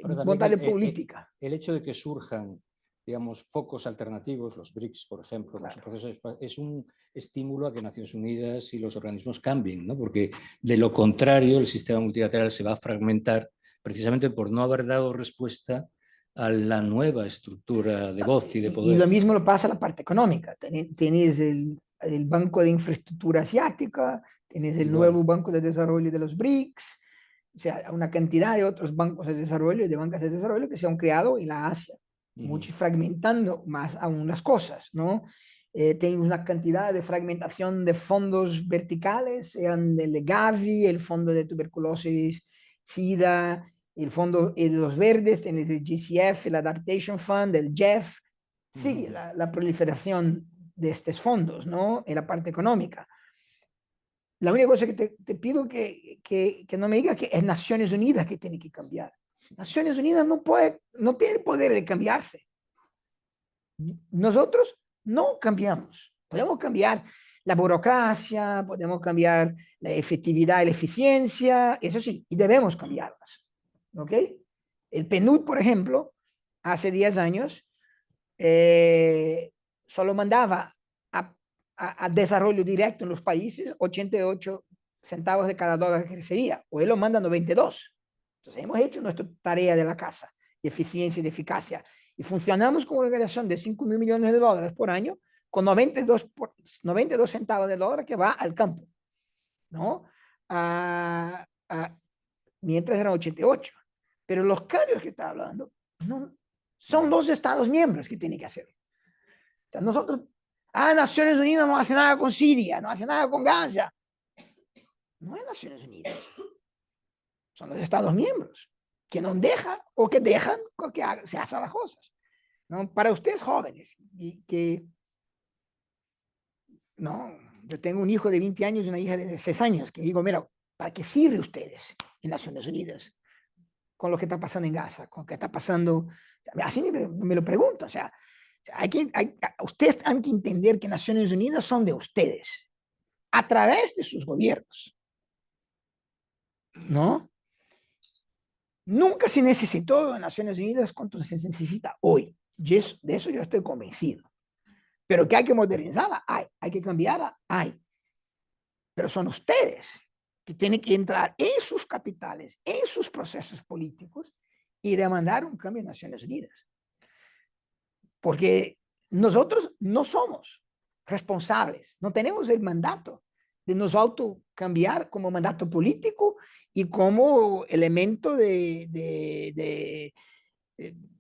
voluntad política. El hecho de que surjan, digamos, focos alternativos, los BRICS, por ejemplo, claro, es un estímulo a que Naciones Unidas y los organismos cambien, ¿no? Porque de lo contrario el sistema multilateral se va a fragmentar precisamente por no haber dado respuesta a la nueva estructura de voz y de poder. Y lo mismo lo pasa a la parte económica. Tienes el Banco de Infraestructura Asiática, tienes el nuevo Banco de Desarrollo de los BRICS, o sea, una cantidad de otros bancos de desarrollo y de bancas de desarrollo que se han creado en la Asia, mucho fragmentando más aún las cosas, ¿no? Tenemos una cantidad de fragmentación de fondos verticales, sean del Gavi, el Fondo de Tuberculosis, SIDA, el Fondo de los Verdes, el GCF, el Adaptation Fund, el JEF. Sí, la proliferación de estos fondos, ¿no? En la parte económica. La única cosa que te pido que no me digas que es Naciones Unidas que tiene que cambiar. Naciones Unidas no tiene el poder de cambiarse. Nosotros no cambiamos. Podemos cambiar la burocracia, podemos cambiar la efectividad y la eficiencia, eso sí, y debemos cambiarlas. ¿Ok? El PNUD, por ejemplo, hace 10 años, solo mandaba a desarrollo directo en los países 88 centavos de cada dólar que recibía. Hoy lo mandan 92. Entonces hemos hecho nuestra tarea de la casa, de eficiencia y de eficacia. Y funcionamos con una organización de 5.000 millones de dólares por año, con 92 centavos de dólar que va al campo, ¿no? Mientras eran 88. Pero los cambios que está hablando no, son los Estados miembros que tienen que hacer. O sea, nosotros, Naciones Unidas no hace nada con Siria, no hace nada con Gaza. No es Naciones Unidas. Son los Estados miembros que no dejan o que dejan que se hagan las cosas, ¿no? Para ustedes jóvenes, y que, no, yo tengo un hijo de 20 años y una hija de 6 años, que digo, mira, ¿para qué sirve ustedes en Naciones Unidas? Con lo que está pasando en Gaza, con lo que está pasando, así me lo pregunto, o sea ustedes han que entender que Naciones Unidas son de ustedes, a través de sus gobiernos, ¿no? Nunca se necesitó de Naciones Unidas cuanto se necesita hoy. Y de eso yo estoy convencido. Pero que hay que modernizarla, hay que cambiarla, hay. Pero son ustedes que tienen que entrar en sus capitales, en sus procesos políticos y demandar un cambio en Naciones Unidas. Porque nosotros no somos responsables, no tenemos el mandato de nos autocambiar como mandato político y como elemento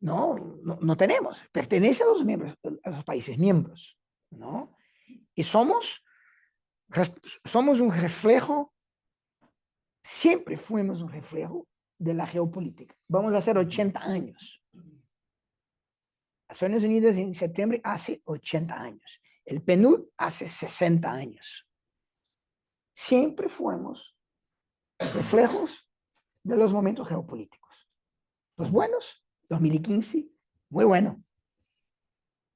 no tenemos, pertenece a los miembros, a los países miembros, ¿no? Y somos un reflejo, siempre fuimos un reflejo de la geopolítica. Vamos a hacer 80 años. Naciones Unidas en septiembre hace 80 años. El PNUD hace 60 años. Siempre fuimos reflejos de los momentos geopolíticos. Los buenos, 2015, muy bueno.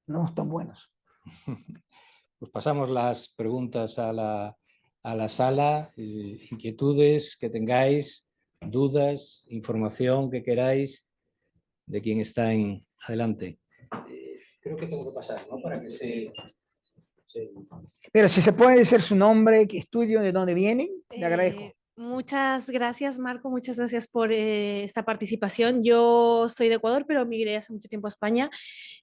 No tan buenos. Pues pasamos las preguntas a la sala. Inquietudes que tengáis, dudas, información que queráis de quien está en adelante. Creo que tengo que pasar, ¿no? Para que se... Pero si se puede decir su nombre, qué estudio, de dónde vienen, le agradezco. Muchas gracias, Marco. Muchas gracias por esta participación. Yo soy de Ecuador, pero migré hace mucho tiempo a España.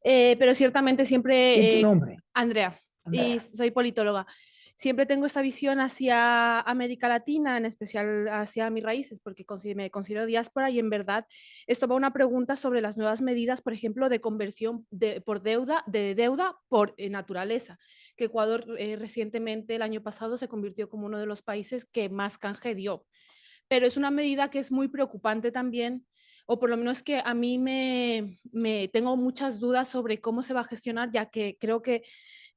Pero ciertamente siempre... ¿Y tu nombre? Andrea. Y soy politóloga. Siempre tengo esta visión hacia América Latina, en especial hacia mis raíces, porque me considero diáspora y en verdad esto va a una pregunta sobre las nuevas medidas, por ejemplo, de conversión de deuda por naturaleza, que Ecuador recientemente, el año pasado, se convirtió como uno de los países que más canje dio. Pero es una medida que es muy preocupante también, o por lo menos que a mí me tengo muchas dudas sobre cómo se va a gestionar, ya que creo que,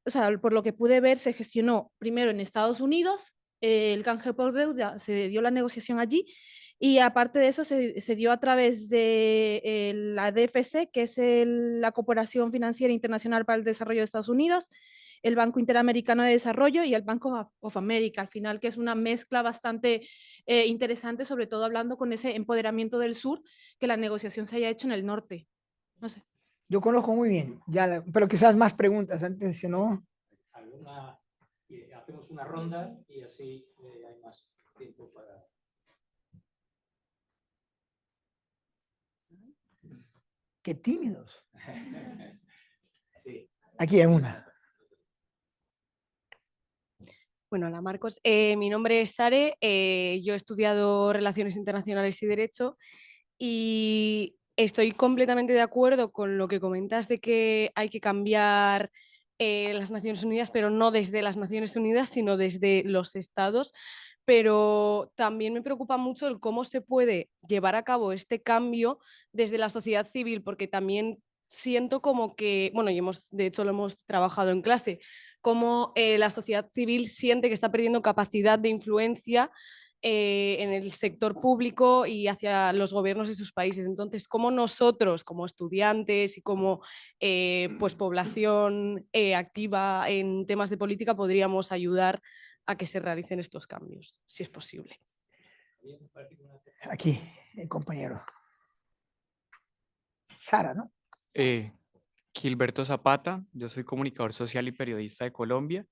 o sea, por lo que pude ver, se gestionó primero en Estados Unidos, el canje por deuda, se dio la negociación allí, y aparte de eso se dio a través de la DFC, que es la Corporación Financiera Internacional para el Desarrollo de Estados Unidos, el Banco Interamericano de Desarrollo y el Banco of America, al final, que es una mezcla bastante interesante, sobre todo hablando con ese empoderamiento del sur, que la negociación se haya hecho en el norte. No sé. Yo conozco muy bien, pero quizás más preguntas antes, si no. Hacemos una ronda y así hay más tiempo para... Qué tímidos. Sí. Aquí hay una. Bueno, hola Marcos. Mi nombre es Sare, yo he estudiado Relaciones Internacionales y Derecho y estoy completamente de acuerdo con lo que comentas de que hay que cambiar las Naciones Unidas, pero no desde las Naciones Unidas, sino desde los estados. Pero también me preocupa mucho el cómo se puede llevar a cabo este cambio desde la sociedad civil, porque también siento como que, bueno, y de hecho lo hemos trabajado en clase, cómo la sociedad civil siente que está perdiendo capacidad de influencia en el sector público y hacia los gobiernos de sus países. Entonces, ¿cómo nosotros, como estudiantes y como pues, población activa en temas de política, podríamos ayudar a que se realicen estos cambios, si es posible? Aquí, el compañero. Sara, ¿no? Gilberto Zapata, yo soy comunicador social y periodista de Colombia.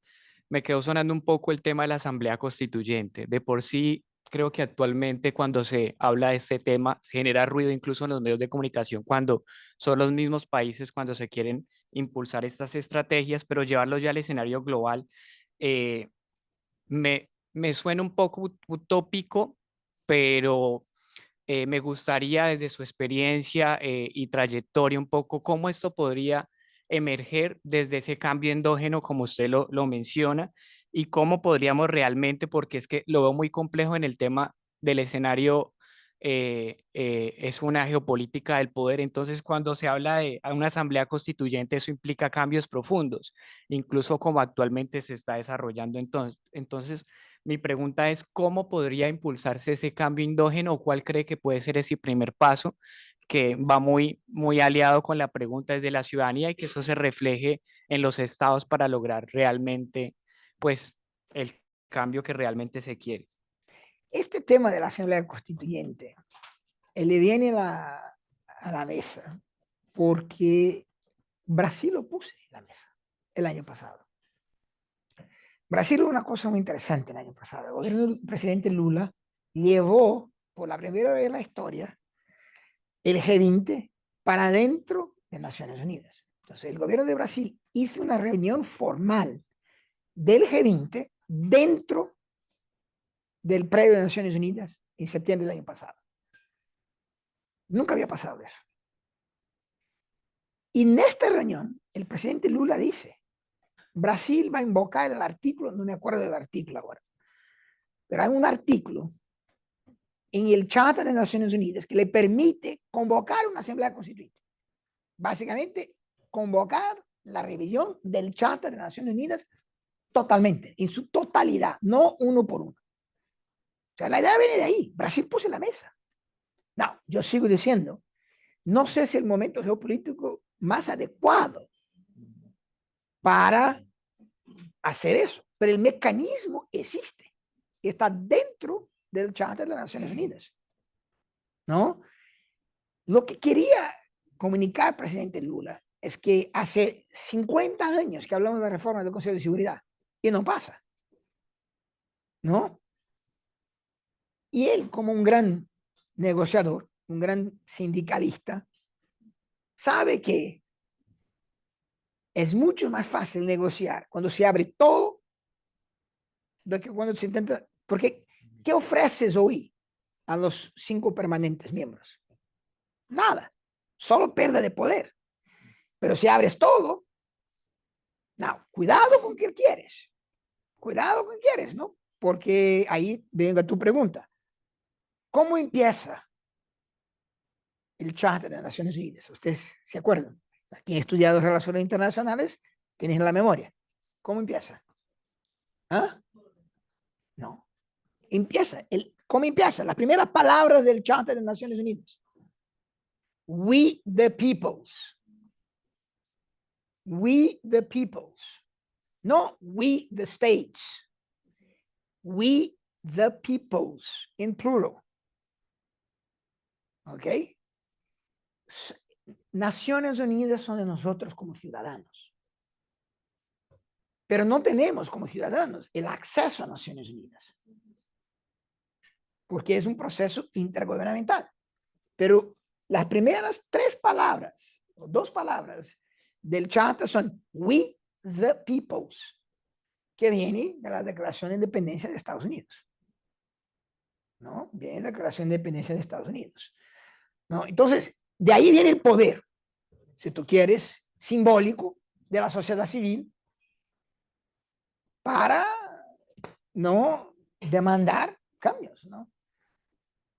Me quedó sonando un poco el tema de la Asamblea Constituyente. De por sí, creo que actualmente cuando se habla de este tema se genera ruido incluso en los medios de comunicación cuando son los mismos países cuando se quieren impulsar estas estrategias, pero llevarlos ya al escenario global eh, me suena un poco utópico, pero me gustaría desde su experiencia y trayectoria un poco cómo esto podría emerger desde ese cambio endógeno, como usted lo menciona, y cómo podríamos realmente, porque es que lo veo muy complejo en el tema del escenario, es una geopolítica del poder, entonces cuando se habla de una asamblea constituyente, eso implica cambios profundos, incluso como actualmente se está desarrollando entonces mi pregunta es, ¿cómo podría impulsarse ese cambio endógeno o cuál cree que puede ser ese primer paso que va muy aliado con la pregunta desde la ciudadanía y que eso se refleje en los estados para lograr realmente, pues, el cambio que realmente se quiere? Este tema de la Asamblea Constituyente le viene a la mesa porque Brasil lo puso en la mesa el año pasado. Brasil hubo una cosa muy interesante el año pasado. El gobierno del presidente Lula llevó por la primera vez en la historia el G20 para dentro de Naciones Unidas. Entonces el gobierno de Brasil hizo una reunión formal del G20 dentro del predio de Naciones Unidas en septiembre del año pasado. Nunca había pasado eso. Y en esta reunión, el presidente Lula dice, Brasil va a invocar el artículo, no me acuerdo del artículo ahora, pero hay un artículo en el Charter de Naciones Unidas que le permite convocar una asamblea constituyente. Básicamente, convocar la revisión del Charter de Naciones Unidas totalmente, en su totalidad, no uno por uno. O sea, la idea viene de ahí. Brasil puso en la mesa. No, yo sigo diciendo, no sé si el momento geopolítico más adecuado para hacer eso, pero el mecanismo existe, está dentro del Charter de las Naciones Unidas, ¿no? Lo que quería comunicar el presidente Lula es que hace 50 años que hablamos de la reforma del Consejo de Seguridad y no pasa, ¿no? Y él, como un gran negociador, un gran sindicalista, sabe que es mucho más fácil negociar cuando se abre todo do que cuando se intenta. Porque, ¿qué ofreces hoy a los 5 permanentes miembros? Nada, solo pérdida de poder. Pero si abres todo, no, cuidado con qué quieres. Cuidado con qué quieres, ¿no? Porque ahí venga tu pregunta. ¿Cómo empieza el Charter de las Naciones Unidas? Ustedes se acuerdan. Aquí he estudiado relaciones internacionales, tienen la memoria. ¿Cómo empieza? ¿Ah? No. ¿Cómo empieza? Las primeras palabras del Charter de las Naciones Unidas. We the peoples. We the peoples. No we the states. We the peoples, in plural. ¿Ok? Naciones Unidas son de nosotros como ciudadanos. Pero no tenemos como ciudadanos el acceso a Naciones Unidas. Porque es un proceso intergubernamental. Pero las primeras 3 palabras, o 2 palabras del Charter son we the peoples, que viene de la Declaración de Independencia de Estados Unidos. ¿No? Viene de la Declaración de Independencia de Estados Unidos. ¿No? Entonces, de ahí viene el poder, si tú quieres, simbólico de la sociedad civil para no demandar cambios, ¿no?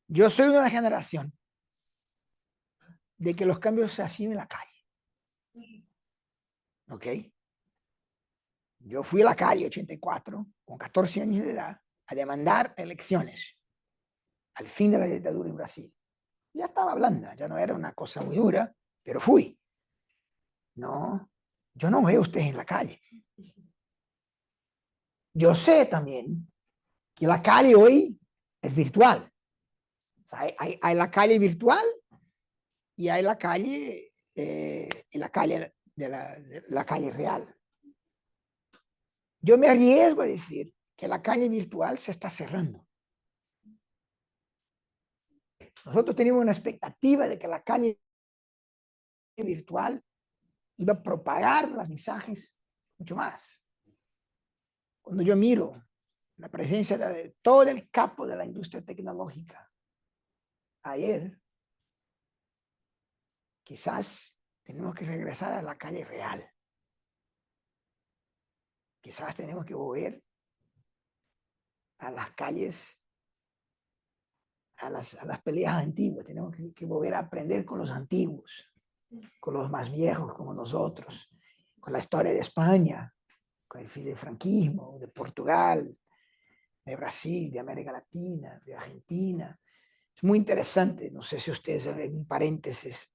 Yo soy de una generación de que los cambios se hacían en la calle. ¿Ok? Yo fui a la calle 84, con 14 años de edad, a demandar elecciones al fin de la dictadura en Brasil. Ya estaba blanda, ya no era una cosa muy dura, pero fui. No, yo no veo a ustedes en la calle. Yo sé también que la calle hoy es virtual. O sea, hay la calle virtual y hay la calle, la calle real. Yo me arriesgo a decir que la calle virtual se está cerrando. Nosotros teníamos una expectativa de que la calle virtual iba a propagar los mensajes mucho más. Cuando yo miro la presencia de todo el capo de la industria tecnológica ayer, quizás tenemos que regresar a la calle real. Quizás tenemos que volver a las calles, a las peleas antiguas. Tenemos que volver a aprender con los antiguos, con los más viejos como nosotros, con la historia de España, con el fin del franquismo, de Portugal, de Brasil, de América Latina, de Argentina. Es muy interesante, no sé si ustedes ven un paréntesis.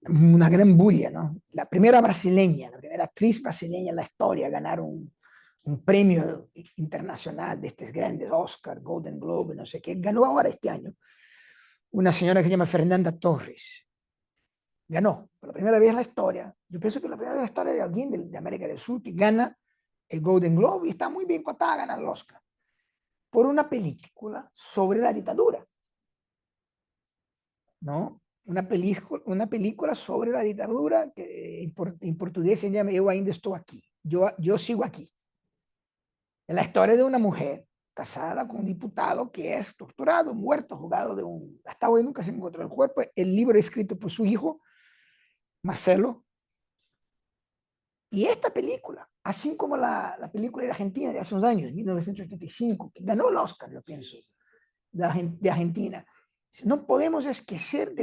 Una gran bulla, ¿no? La primera brasileña, la primera actriz brasileña en la historia, ganar un premio internacional de estos grandes, Oscar, Golden Globe, no sé qué, ganó ahora este año. Una señora que se llama Fernanda Torres. Ganó, por la primera vez en la historia. Yo pienso que la primera vez en la historia de alguien de América del Sur que gana el Golden Globe y está muy bien cotada a ganar el Oscar por una película sobre la dictadura, ¿no? Una película sobre la dictadura que en portugués se llama Eu ainda estou aquí, yo sigo aquí. Es la historia de una mujer casada con un diputado que es torturado, muerto, jugado de un... Hasta hoy nunca se encontró el cuerpo. El libro escrito por su hijo, Marcelo. Y esta película, así como la película de Argentina de hace unos años, 1985, que ganó el Oscar, yo pienso, de Argentina. No podemos esquecer,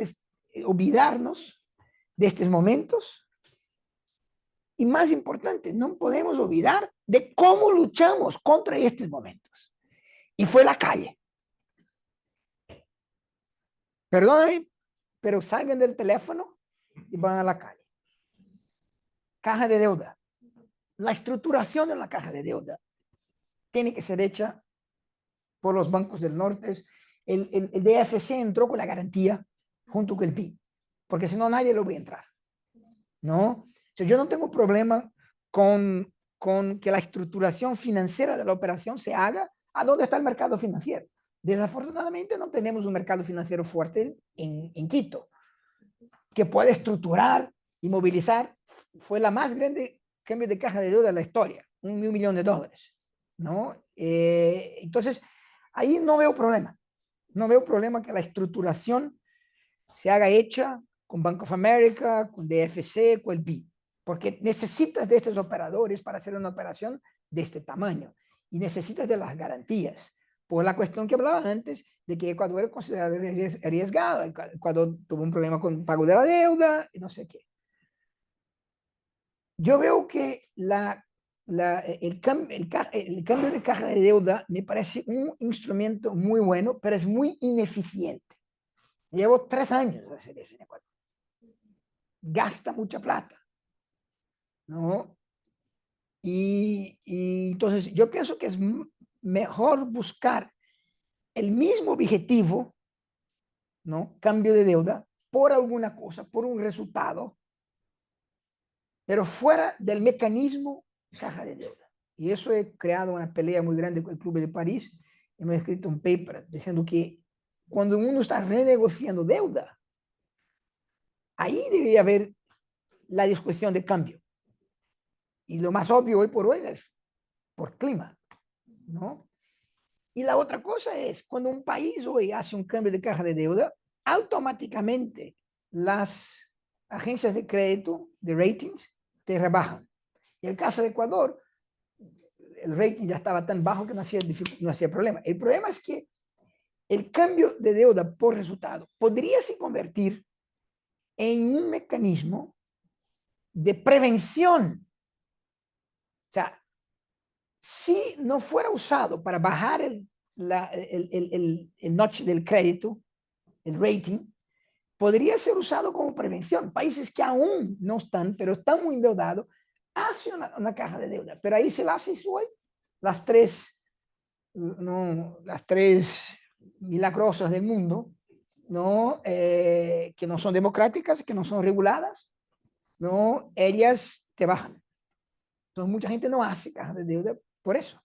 olvidarnos de estos momentos. Y más importante, no podemos olvidar de cómo luchamos contra estos momentos. Y fue la calle. Perdóname, pero salgan del teléfono y van a la calle. Caja de deuda. La estructuración de la caja de deuda tiene que ser hecha por los bancos del norte. El DFC entró con la garantía junto con el PIB, porque si no nadie lo va a entrar, ¿no? O sea, yo no tengo problema con que la estructuración financiera de la operación se haga a donde está el mercado financiero. Desafortunadamente no tenemos un mercado financiero fuerte en Quito, que puede estructurar y movilizar. Fue la más grande cambio de caja de deuda de la historia, $1 millón, ¿no? Entonces, ahí no veo problema. No veo problema que la estructuración se haga hecha con Bank of America, con DFC, con el BID, porque necesitas de estos operadores para hacer una operación de este tamaño y necesitas de las garantías. Por la cuestión que hablaba antes de que Ecuador es considerado arriesgado, Ecuador tuvo un problema con el pago de la deuda y no sé qué. Yo veo que el cambio de caja de deuda me parece un instrumento muy bueno, pero es muy ineficiente. Llevo 3 años de hacer eso en Ecuador. Gasta mucha plata, ¿no? Y entonces yo pienso que es mejor buscar el mismo objetivo, ¿no? Cambio de deuda por alguna cosa, por un resultado, pero fuera del mecanismo caja de deuda. Y eso he creado una pelea muy grande con el Club de París. Hemos escrito un paper diciendo que cuando uno está renegociando deuda, ahí debería haber la discusión de cambio. Y lo más obvio hoy por hoy es por clima, ¿no? Y la otra cosa es, cuando un país hoy hace un cambio de caja de deuda, automáticamente las agencias de crédito, de ratings, te rebajan. Y el caso de Ecuador, el rating ya estaba tan bajo que no hacía problema. El problema es que el cambio de deuda por resultado podría se convertir en un mecanismo de prevención. O sea, si no fuera usado para bajar el notch del crédito, el rating, podría ser usado como prevención. Países que aún no están, pero están muy endeudados, hacen una caja de deuda. Pero ahí se la hace hoy las tres milagrosas del mundo, ¿no? Que no son democráticas, que no son reguladas, ¿no? Ellas te bajan. Entonces mucha gente no hace caja de deuda por eso.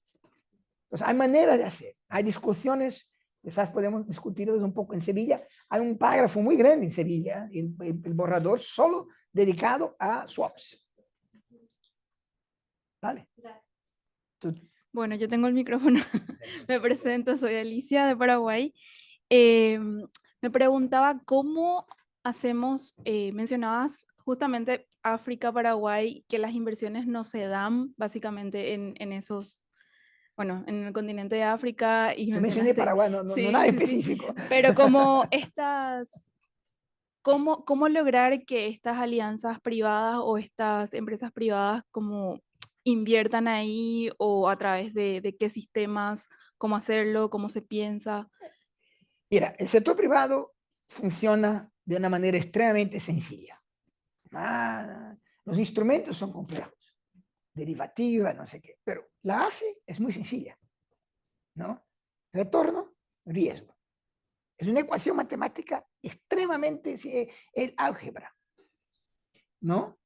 Entonces, hay maneras de hacer, hay discusiones, quizás podemos discutirlos un poco en Sevilla. Hay un párrafo muy grande en Sevilla, el borrador solo dedicado a swaps. Dale. Bueno, yo tengo el micrófono. Me presento, soy Alicia de Paraguay. Me preguntaba cómo hacemos, mencionabas justamente África, Paraguay, que las inversiones no se dan básicamente en esos, bueno, en el continente de África. Y Yo mencioné mencionaste, Paraguay, no sí, nada sí, sí. específico. Pero como ¿cómo lograr que estas alianzas privadas o estas empresas privadas como inviertan ahí o a través de qué sistemas, cómo hacerlo, cómo se piensa? Mira, el sector privado funciona de una manera extremadamente sencilla. Los instrumentos son complejos, derivativa, no sé qué, pero la base es muy sencilla, ¿no? Retorno, riesgo. Es una ecuación matemática extremadamente, el álgebra, ¿no?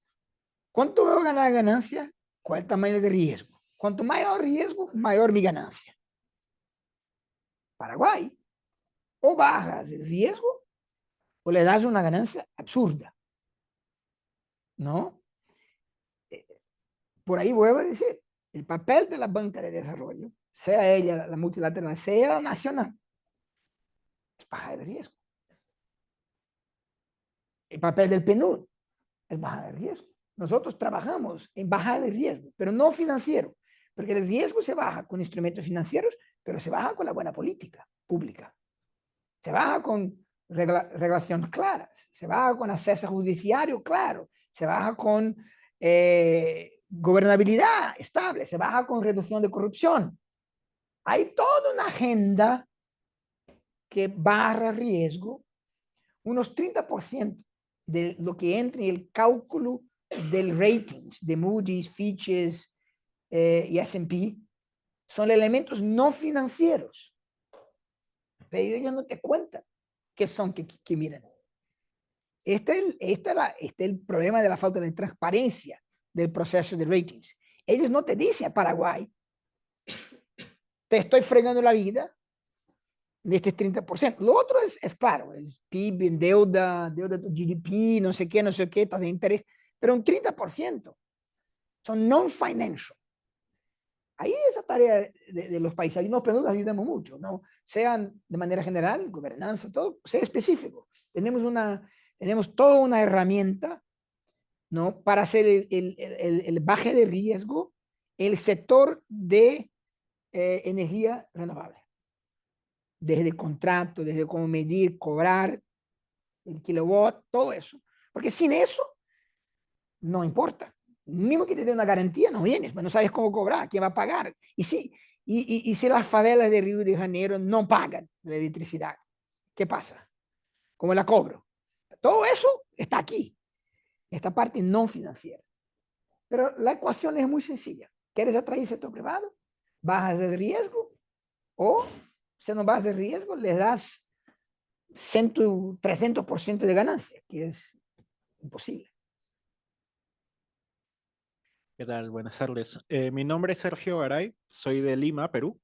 ¿Cuánto veo ganar ganancia? ¿Cuál es el tamaño de riesgo? Cuanto mayor riesgo, mayor mi ganancia. Paraguay, o bajas el riesgo o le das una ganancia absurda, ¿no? Por ahí vuelvo a decir, el papel de la banca de desarrollo, sea ella la multilateral, sea la nacional, es bajar el riesgo. El papel del PNUD es bajar el riesgo. Nosotros trabajamos en bajar el riesgo, pero no financiero, porque el riesgo se baja con instrumentos financieros, pero se baja con la buena política pública. Se baja con regulaciones claras, se baja con acceso judiciario claro, se baja con gobernabilidad estable, se baja con reducción de corrupción. Hay toda una agenda que barra riesgo, unos 30% de lo que entra en el cálculo del rating de Moody's, Fitches y S&P son elementos no financieros. Pero ellos no te cuentan qué son que miran. Este es el problema de la falta de transparencia del proceso de ratings. Ellos no te dicen a Paraguay, te estoy fregando la vida de este 30%. Lo otro es claro, el PIB, en deuda GDP, no sé qué, tasas de interés, pero un 30% son non-financial. Ahí esa tarea de los países, ahí nos ayudamos mucho, ¿no? Sean de manera general, gobernanza, todo, sea específico. Tenemos toda una herramienta, ¿no? Para hacer el baje de riesgo, el sector de energía renovable. Desde el contrato, desde cómo medir, cobrar, el kilowatt, todo eso. Porque sin eso, no importa. Mismo que te dé una garantía, no vienes, pues no sabes cómo cobrar, quién va a pagar. Y si las favelas de Río de Janeiro no pagan la electricidad, ¿qué pasa? ¿Cómo la cobro? Todo eso está aquí, esta parte no financiera. Pero la ecuación es muy sencilla. ¿Quieres atraer sector privado? Bajas el riesgo o, si no bajas el riesgo, le das 300% de ganancia, que es imposible. ¿Qué tal? Buenas tardes. Mi nombre es Sergio Garay, soy de Lima, Perú.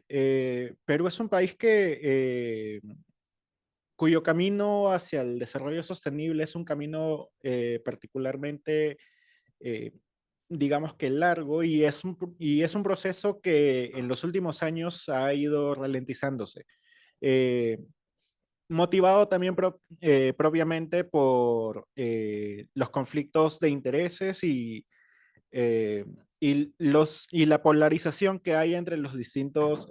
Perú es un país cuyo camino hacia el desarrollo sostenible es un camino particularmente, digamos que largo, y es un proceso que en los últimos años ha ido ralentizándose. Motivado también propiamente por los conflictos de intereses y la polarización que hay entre los distintos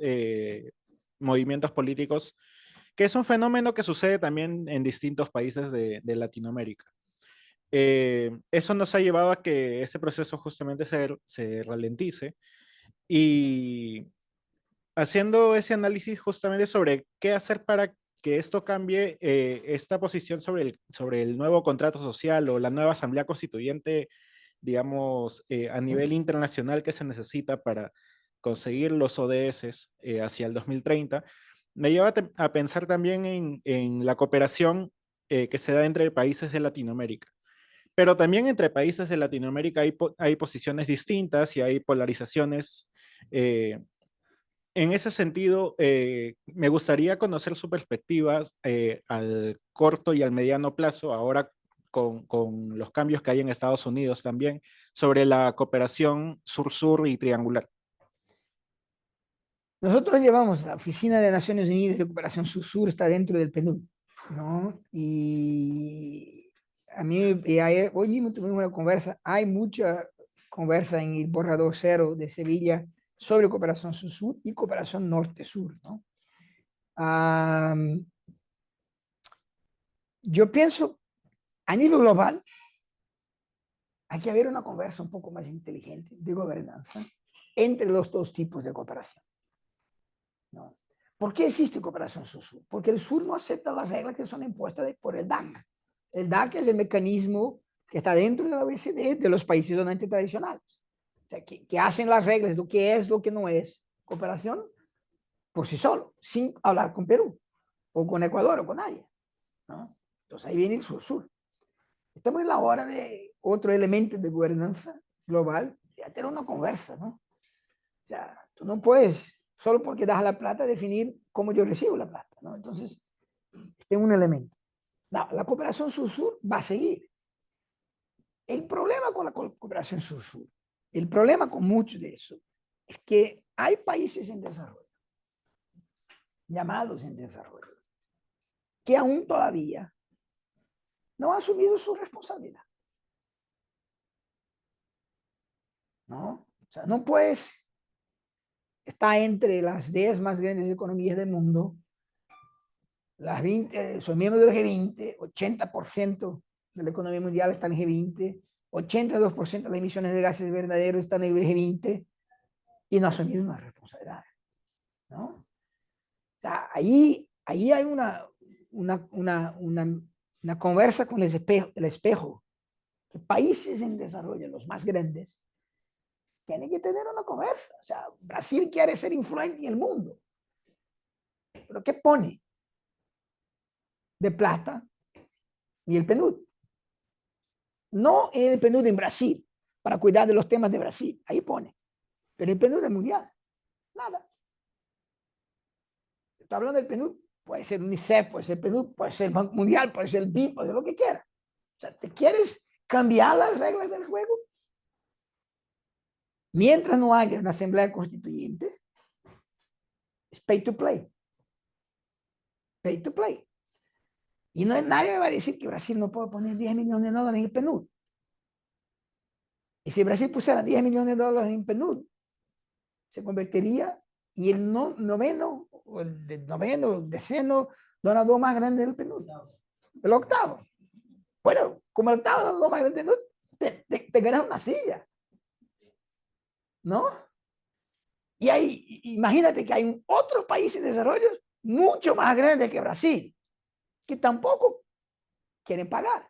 movimientos políticos, que es un fenómeno que sucede también en distintos países de Latinoamérica. Eso nos ha llevado a que ese proceso justamente se ralentice, y haciendo ese análisis justamente sobre qué hacer para que esto cambie, esta posición sobre el nuevo contrato social o la nueva asamblea constituyente, digamos, a nivel internacional que se necesita para conseguir los ODS hacia el 2030, me lleva a pensar también en la cooperación que se da entre países de Latinoamérica. Pero también entre países de Latinoamérica hay posiciones distintas y hay polarizaciones en ese sentido, me gustaría conocer sus perspectivas al corto y al mediano plazo, ahora con los cambios que hay en Estados Unidos también, sobre la cooperación sur-sur y triangular. Nosotros llevamos la Oficina de Naciones Unidas de Cooperación Sur-Sur, está dentro del PNUD, ¿no? Y a mí, hoy mismo tuvimos una conversa, hay mucha conversa en el borrador cero de Sevilla sobre cooperación sur-sur y cooperación norte-sur, ¿no? Yo pienso, a nivel global, hay que haber una conversa un poco más inteligente de gobernanza entre los dos tipos de cooperación, ¿no? ¿Por qué existe cooperación sur-sur? Porque el sur no acepta las reglas que son impuestas por el DAC. El DAC es el mecanismo que está dentro de la OECD de los países donantes tradicionales. O sea, que hacen las reglas de lo que es, lo que no es cooperación por sí solo, sin hablar con Perú, o con Ecuador, o con nadie, ¿no? Entonces ahí viene el sur-sur. Estamos en la hora de otro elemento de gobernanza global, de tener una conversa, ¿no? O sea, tú no puedes, solo porque das la plata, definir cómo yo recibo la plata, ¿no? Entonces, este es un elemento. No, la cooperación sur-sur va a seguir. El problema con la cooperación sur-sur, el problema con mucho de eso, es que hay países en desarrollo, llamados en desarrollo, que aún todavía no han asumido su responsabilidad, ¿no? O sea, no puedes estar entre las 10 más grandes economías del mundo, las 20, son miembros del G20, 80% de la economía mundial está en el G20, 82% de las emisiones de gases verdaderos están en el G20 y no asumir una responsabilidad, ¿no? O sea, ahí hay una conversa con el espejo, que países en desarrollo, los más grandes, tienen que tener una conversa. O sea, Brasil quiere ser influente en el mundo, pero ¿qué pone de plata y el PNUD? No en el PNUD en Brasil, para cuidar de los temas de Brasil, ahí pone, pero el PNUD es mundial, nada. Estoy hablando del PNUD, puede ser UNICEF, puede ser PNUD, puede ser Banco Mundial, puede ser el BID, puede ser lo que quiera. O sea, ¿te quieres cambiar las reglas del juego? Mientras no haya una asamblea constituyente, es pay to play. Pay to play. Y no, nadie me va a decir que Brasil no puede poner 10 millones de dólares en el PNUD. Y si Brasil pusiera 10 millones de dólares en PNUD, se convertiría en el noveno, o el noveno, deceno donador más grande del PNUD. El octavo. Bueno, como el octavo donador más grande del PNUD, te ganas una silla, ¿no? Y ahí, imagínate que hay otros países en desarrollo mucho más grandes que Brasil, que tampoco quieren pagar.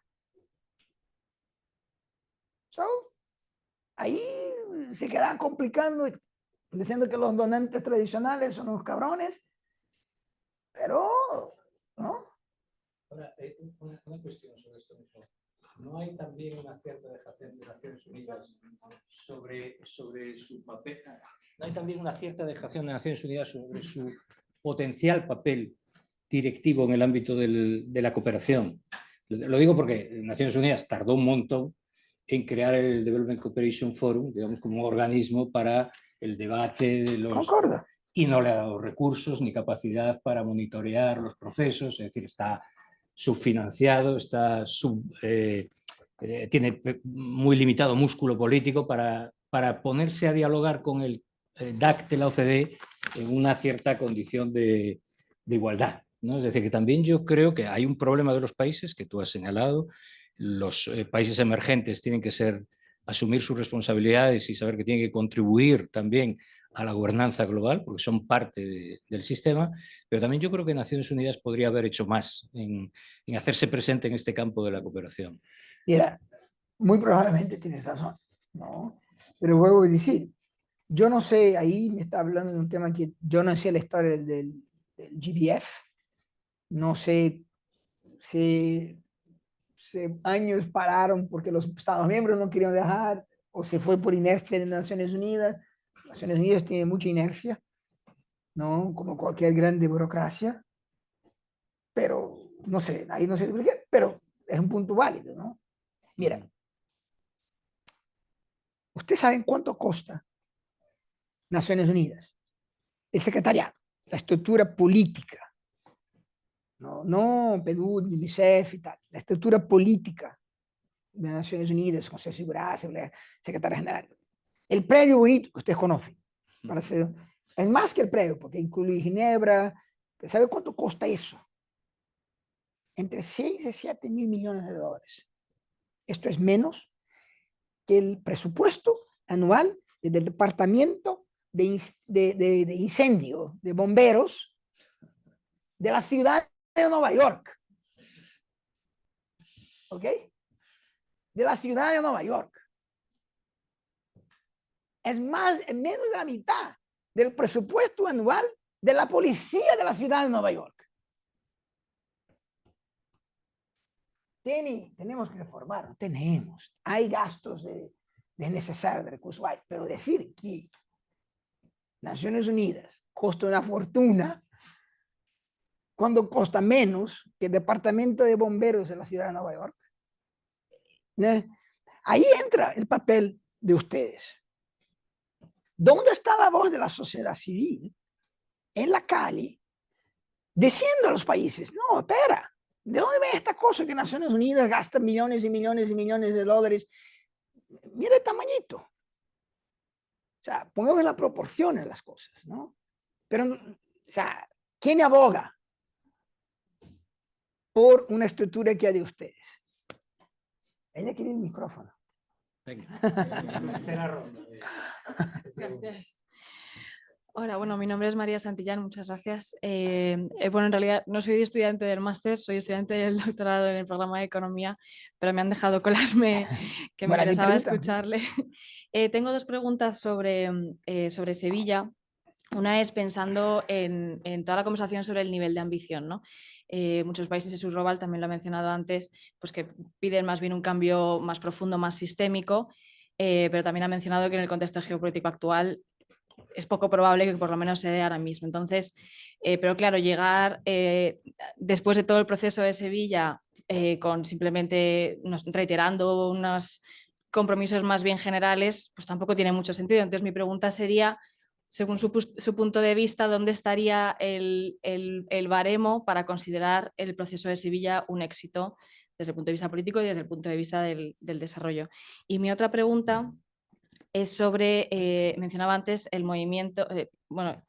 So, ahí se queda complicando, diciendo que los donantes tradicionales son unos cabrones, pero, ¿no? Ahora, una cuestión sobre esto mismo. ¿No hay también una cierta dejación de Naciones Unidas sobre su papel? ¿No hay también una cierta dejación de Naciones Unidas sobre su potencial papel directivo en el ámbito de la cooperación? Lo digo porque Naciones Unidas tardó un montón en crear el Development Cooperation Forum, digamos, como un organismo para el debate de los... Concordo. Y no le ha dado recursos ni capacidad para monitorear los procesos, es decir, está subfinanciado, tiene muy limitado músculo político para ponerse a dialogar con el DAC de la OCDE en una cierta condición de igualdad, ¿no? Es decir, que también yo creo que hay un problema de los países que tú has señalado. Los países emergentes tienen que asumir sus responsabilidades y saber que tienen que contribuir también a la gobernanza global, porque son parte del sistema, pero también yo creo que Naciones Unidas podría haber hecho más en hacerse presente en este campo de la cooperación. Mira, muy probablemente tienes razón, ¿no? Pero vuelvo a decir, yo no sé, ahí me está hablando de un tema que yo no sé la historia del GBF, no sé si años pararon porque los Estados miembros no querían dejar, o se fue por inercia de Naciones Unidas. Naciones Unidas tiene mucha inercia, ¿no? Como cualquier grande burocracia, pero no sé, ahí no sé por qué, pero es un punto válido, ¿no? Mira, ¿ustedes saben cuánto costa Naciones Unidas? El secretariado, la estructura política, no PNUD, UNICEF y tal, la estructura política de Naciones Unidas, Consejo de Seguridad, Secretario General. El predio bonito que ustedes conocen, es más que el predio, porque incluye Ginebra. ¿Sabe cuánto cuesta eso? Entre 6 y 7 mil millones de dólares. Esto es menos que el presupuesto anual del Departamento de Incendio, de Bomberos, de la ciudad de Nueva York. ¿Ok? De la ciudad de Nueva York. Es menos de la mitad del presupuesto anual de la policía de la ciudad de Nueva York. Tenemos que reformar, tenemos. Hay gastos de necesarios de recursos, pero decir que Naciones Unidas cuesta una fortuna cuando cuesta menos que el Departamento de Bomberos de la ciudad de Nueva York. Ahí entra el papel de ustedes. ¿Dónde está la voz de la sociedad civil? En la calle, diciendo a los países, no, espera, ¿de dónde viene esta cosa que Naciones Unidas gasta millones y millones y millones de dólares? Mira el tamañito. O sea, pongamos la proporción en las cosas, ¿no? Pero, o sea, ¿quién aboga por una estructura que hay de ustedes? Ella quiere el micrófono. Venga. Gracias. Hola, bueno, mi nombre es María Santillán, muchas gracias. Bueno, en realidad no soy estudiante del máster, soy estudiante del doctorado en el programa de Economía, pero me han dejado colarme, que me interesaba escucharle. Tengo dos preguntas sobre Sevilla. Una es pensando en toda la conversación sobre el nivel de ambición, ¿no? Muchos países, Jesús Robal también lo ha mencionado antes, pues que piden más bien un cambio más profundo, más sistémico, pero también ha mencionado que en el contexto geopolítico actual es poco probable que por lo menos se dé ahora mismo. Entonces, pero claro, llegar después de todo el proceso de Sevilla con simplemente reiterando unos compromisos más bien generales, pues tampoco tiene mucho sentido. Entonces mi pregunta sería, según su punto de vista, ¿dónde estaría el baremo para considerar el proceso de Sevilla un éxito desde el punto de vista político y desde el punto de vista del desarrollo? Y mi otra pregunta es sobre, mencionaba antes, el movimiento, bueno,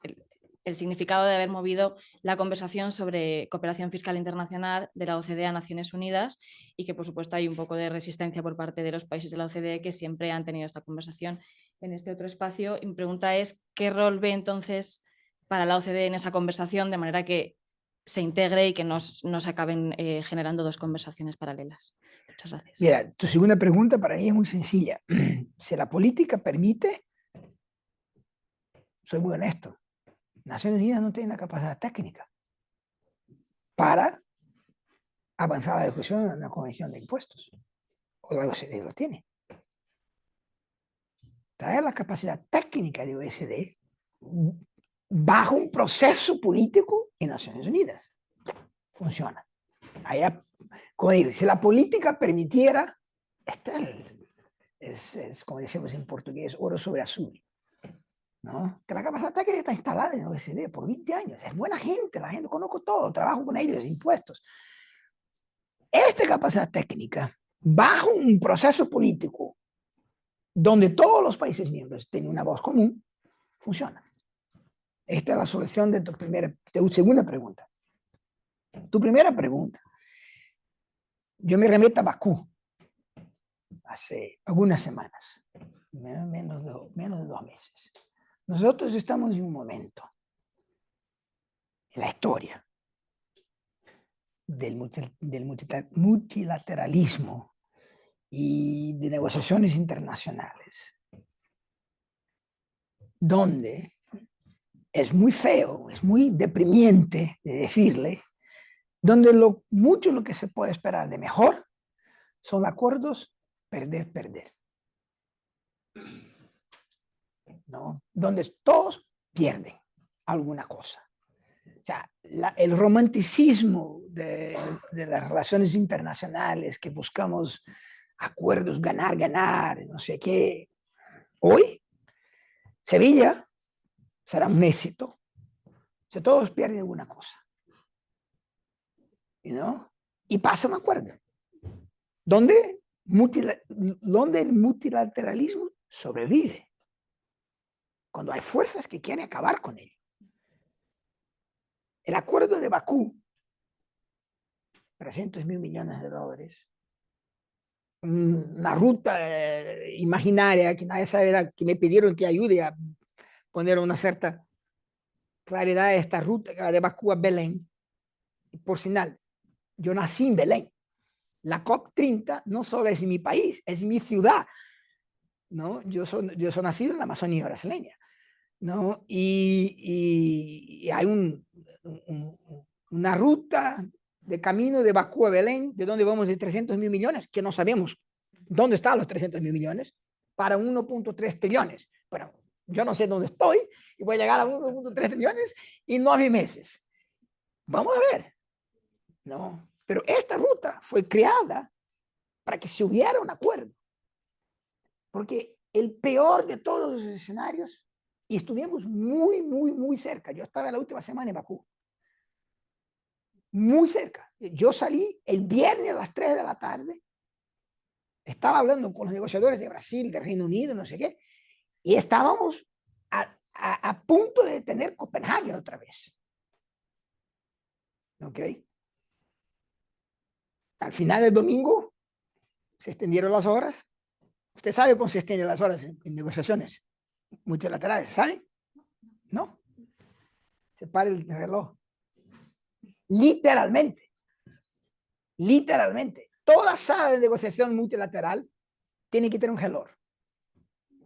el significado de haber movido la conversación sobre cooperación fiscal internacional de la OCDE a Naciones Unidas y que, por supuesto, hay un poco de resistencia por parte de los países de la OCDE que siempre han tenido esta conversación en este otro espacio. Y mi pregunta es, ¿qué rol ve entonces para la OCDE en esa conversación de manera que se integre y que no se acaben generando dos conversaciones paralelas? Muchas gracias. Mira, tu segunda pregunta para mí es muy sencilla. Si la política permite, soy muy honesto, Naciones Unidas no tiene la capacidad técnica para avanzar la discusión en la Convención de Impuestos. O la OECD lo tiene. Traer la capacidad técnica de OECD bajo un proceso político en Naciones Unidas. Funciona. Allá, como digo, si la política permitiera, es como decimos en portugués, oro sobre azul. ¿No? Que la capacidad técnica está instalada en la OECD por 20 años. Es buena gente, la gente, conozco todo, trabajo con ellos, impuestos. Esta capacidad técnica, bajo un proceso político donde todos los países miembros tienen una voz común, funciona. Esta es la solución de tu segunda pregunta. Tu primera pregunta. Yo me remito a Bakú hace algunas semanas, menos de 2 meses. Nosotros estamos en un momento en la historia del multilateralismo y de negociaciones internacionales, donde es muy feo, es muy deprimente de decirle, donde mucho lo que se puede esperar de mejor son acuerdos perder-perder. ¿No? Donde todos pierden. alguna cosa. O sea, el romanticismo de las relaciones internacionales, que buscamos acuerdos, ganar, ganar, no sé qué. Hoy, Sevilla será un éxito si todos pierden alguna cosa. ¿No? Y pasa un acuerdo donde el multilateralismo sobrevive cuando hay fuerzas que quieren acabar con él. El acuerdo de Bakú, $300.000 millones, una ruta imaginaria que nadie sabe, que me pidieron que ayude a poner una cierta claridad a esta ruta que va de Bakú a Belén. Y por final, yo nací en Belén. La COP30 no solo es mi país, es mi ciudad, ¿no? Yo soy nacido en la Amazonía brasileña, ¿no? Y hay una ruta de camino de Bakú a Belén, de donde vamos de $300.000 millones, que no sabemos dónde están los $300.000 millones, para 1.3 trillones. Bueno, yo no sé dónde estoy y voy a llegar a 1.3 trillones en 9 meses. Vamos a ver, ¿no? Pero esta ruta fue creada para que se hubiera un acuerdo. Porque el peor de todos los escenarios, y estuvimos muy, muy, muy cerca. Yo estaba la última semana en Bakú. Muy cerca. Yo salí el viernes a las 3 de la tarde. Estaba hablando con los negociadores de Brasil, de Reino Unido, no sé qué. Y estábamos a punto de tener Copenhague otra vez. ¿Ok? Al final del domingo se extendieron las horas. Usted sabe cómo se extienden las horas en negociaciones multilaterales, ¿sabe? ¿No? Se para el reloj. Literalmente. Literalmente. Toda sala de negociación multilateral tiene que tener un reloj.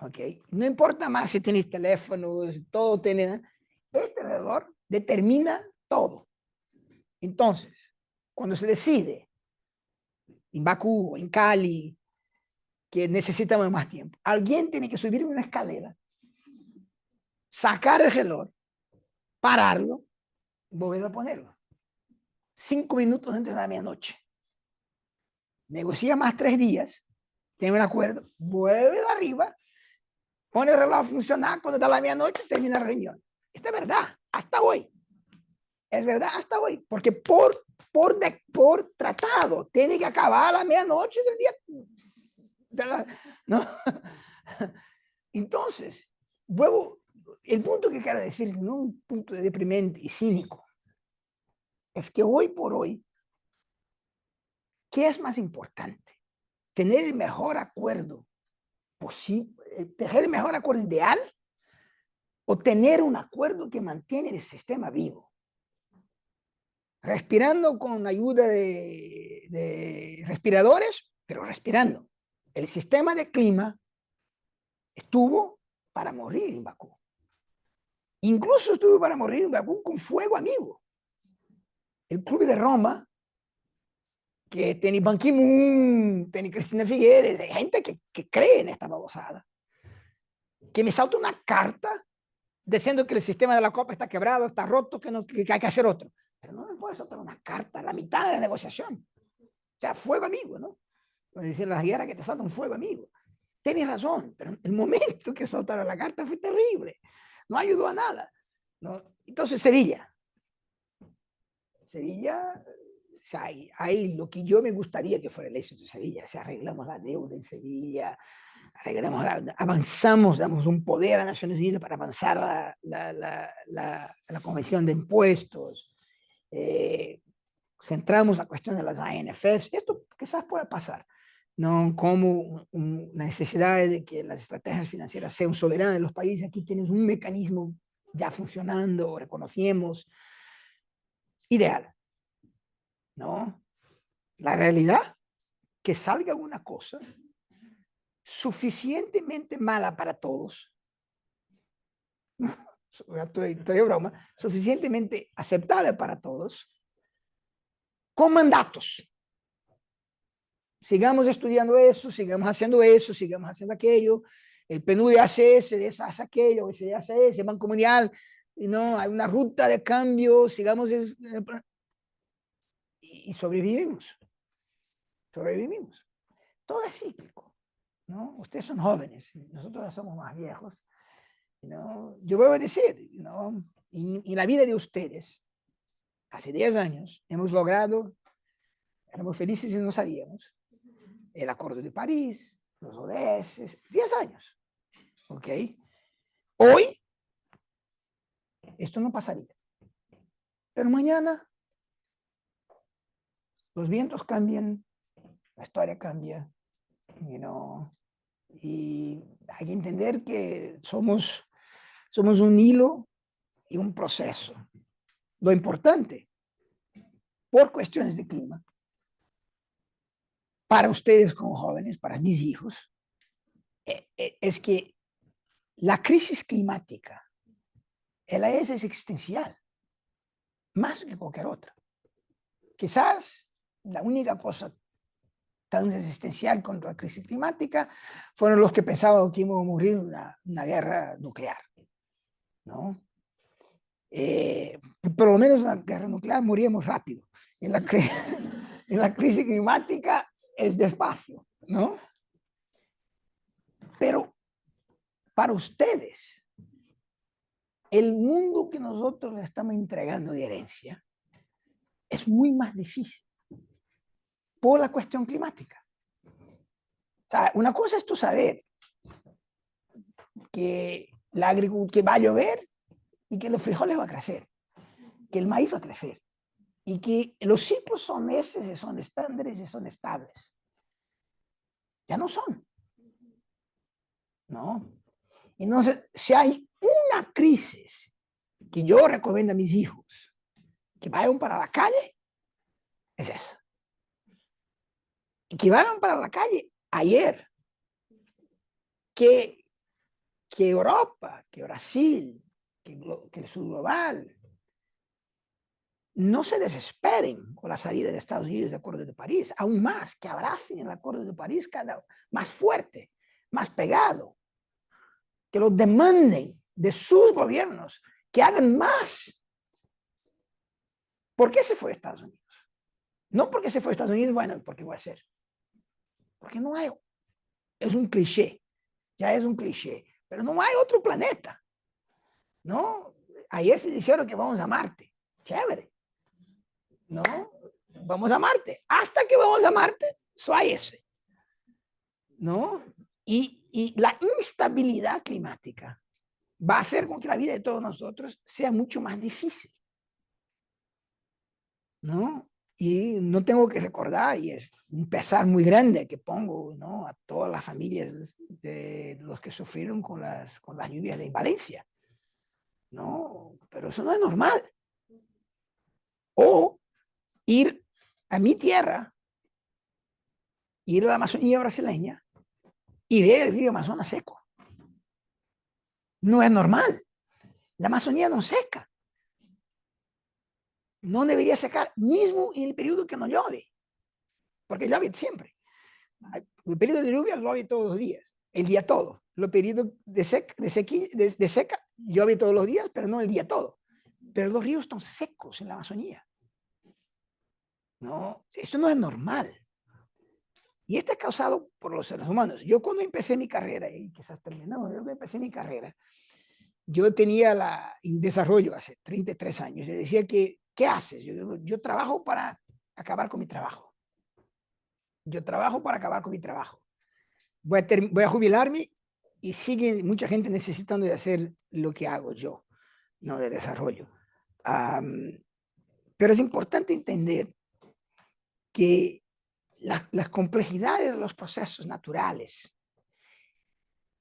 ¿Ok? No importa más si tenéis teléfonos, todo tiene. Este reloj determina todo. Entonces, cuando se decide en Bakú, en Cali, que necesitamos más tiempo, alguien tiene que subir una escalera, sacar el reloj, pararlo, volver a ponerlo. 5 minutos antes de la medianoche. Negocia más 3 días, tiene un acuerdo, vuelve de arriba, pone el reloj a funcionar, cuando da la medianoche termina la reunión. Esto es verdad, hasta hoy. Es verdad hasta hoy, porque por tratado tiene que acabar a la medianoche del día. ¿No? Entonces, el punto que quiero decir, no un punto deprimente y cínico, es que hoy por hoy, ¿qué es más importante? ¿Tener el mejor acuerdo posible, tener el mejor acuerdo ideal, o tener un acuerdo que mantiene el sistema vivo? Respirando con ayuda de respiradores, pero respirando. El sistema de clima estuvo para morir en Bakú. Incluso estuvo para morir en Bakú con fuego amigo. El Club de Roma, que tiene Ban Ki-moon, tiene Cristina Figueres, hay gente que cree en esta babosada, que me salta una carta diciendo que el sistema de la Copa está quebrado, está roto, que hay que hacer otro. Pero no me puede soltar una carta a la mitad de la negociación. O sea, fuego amigo, ¿no? Cuando dicen las guerras que te saltan fuego amigo. Tienes razón, pero el momento que soltaron la carta fue terrible. No ayudó a nada, ¿no? Entonces, Sevilla, o sea, hay lo que yo me gustaría que fuera el éxito de Sevilla. O sea, arreglamos la deuda en Sevilla, avanzamos, damos un poder a Naciones Unidas para avanzar la Convención de Impuestos. Centramos la cuestión de las INFs. Esto quizás pueda pasar, ¿no? Como una necesidad de que las estrategias financieras sean soberanas de los países. Aquí tienes un mecanismo ya funcionando, reconocemos. Ideal, ¿no? La realidad, que salga alguna cosa suficientemente mala para todos, estoy de broma, suficientemente aceptable para todos, con mandatos. Sigamos estudiando eso, sigamos haciendo aquello, el PNUD hace ese, hace aquello, ese hace ese, Banco Mundial no, hay una ruta de cambio, sigamos y sobrevivimos. Sobrevivimos. Todo es cíclico, ¿no? Ustedes son jóvenes, nosotros ya somos más viejos, ¿no? Yo voy a decir, ¿no? En la vida de ustedes, hace 10 años, hemos logrado, éramos felices y no sabíamos, el Acuerdo de París, los ODS, 10 años, ¿ok? Hoy, esto no pasaría. Pero mañana, los vientos cambian, la historia cambia, y hay que entender que somos un hilo y un proceso. Lo importante, por cuestiones de clima, para ustedes como jóvenes, para mis hijos, es que la crisis climática, ela es existencial, más que cualquier otra. Quizás la única cosa tan existencial contra la crisis climática fueron los que pensaban que íbamos a morir en una guerra nuclear, ¿no? Por lo menos en la guerra nuclear moríamos rápido. En la crisis climática es despacio, ¿no? Pero para ustedes, el mundo que nosotros le estamos entregando de herencia es muy más difícil por la cuestión climática. O sea, una cosa es tú saber que que va a llover y que los frijoles van a crecer, que el maíz va a crecer y que los ciclos son meses y son estándares y son estables. Ya no son, ¿no? Entonces, si hay una crisis que yo recomiendo a mis hijos que vayan para la calle, es esa. Y que vayan para la calle ayer. Que Europa, que Brasil, que el sur global, no se desesperen con la salida de Estados Unidos del Acuerdo de París, aún más, que abracen el Acuerdo de París cada más fuerte, más pegado, que lo demanden de sus gobiernos, que hagan más. ¿Por qué se fue a Estados Unidos? No porque se fue a Estados Unidos, bueno, porque voy a hacer. Porque no hay, es un cliché, ya es un cliché, pero no hay otro planeta, ¿no? Ayer se dijeron que vamos a Marte, chévere, ¿no? Vamos a Marte, hasta que vamos a Marte, ese, ¿no? Y la instabilidad climática va a hacer con que la vida de todos nosotros sea mucho más difícil, ¿no? Y no tengo que recordar, y es un pesar muy grande que pongo, ¿no?, a todas las familias de los que sufrieron con las lluvias de Valencia, ¿no? Pero eso no es normal. O ir a mi tierra, ir a la Amazonía brasileña y ver el río Amazonas seco. No es normal. La Amazonía no seca. No debería secar, mismo en el periodo que no llueve, porque llueve siempre. El periodo de lluvia llueve todos los días, el día todo. Los periodos de seca llueve todos los días, pero no el día todo. Pero los ríos están secos en la Amazonía. No, esto no es normal. Y esto es causado por los seres humanos. Yo cuando empecé mi carrera, y quizás terminamos, yo empecé mi carrera, yo tenía en desarrollo hace 33 años. Yo decía que, ¿qué haces? Yo trabajo para acabar con mi trabajo. Yo trabajo para acabar con mi trabajo. Voy a jubilarme y sigue mucha gente necesitando de hacer lo que hago yo, no de desarrollo. Pero es importante entender que las complejidades de los procesos naturales,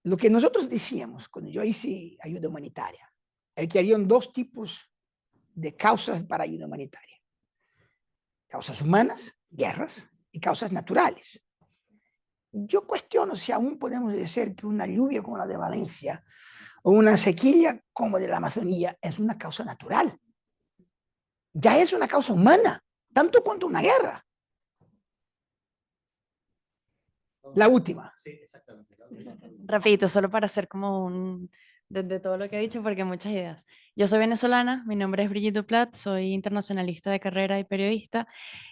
lo que nosotros decíamos cuando yo hice ayuda humanitaria, es que habían dos tipos de causas para ayuda humanitaria. Causas humanas, guerras, y causas naturales. Yo cuestiono si aún podemos decir que una lluvia como la de Valencia o una sequía como de la Amazonía es una causa natural. Ya es una causa humana, tanto cuanto una guerra. La última. Rapidito, solo para hacer como desde todo lo que he dicho porque muchas ideas. Yo soy venezolana, mi nombre es Brigitte Duplat, soy internacionalista de carrera y periodista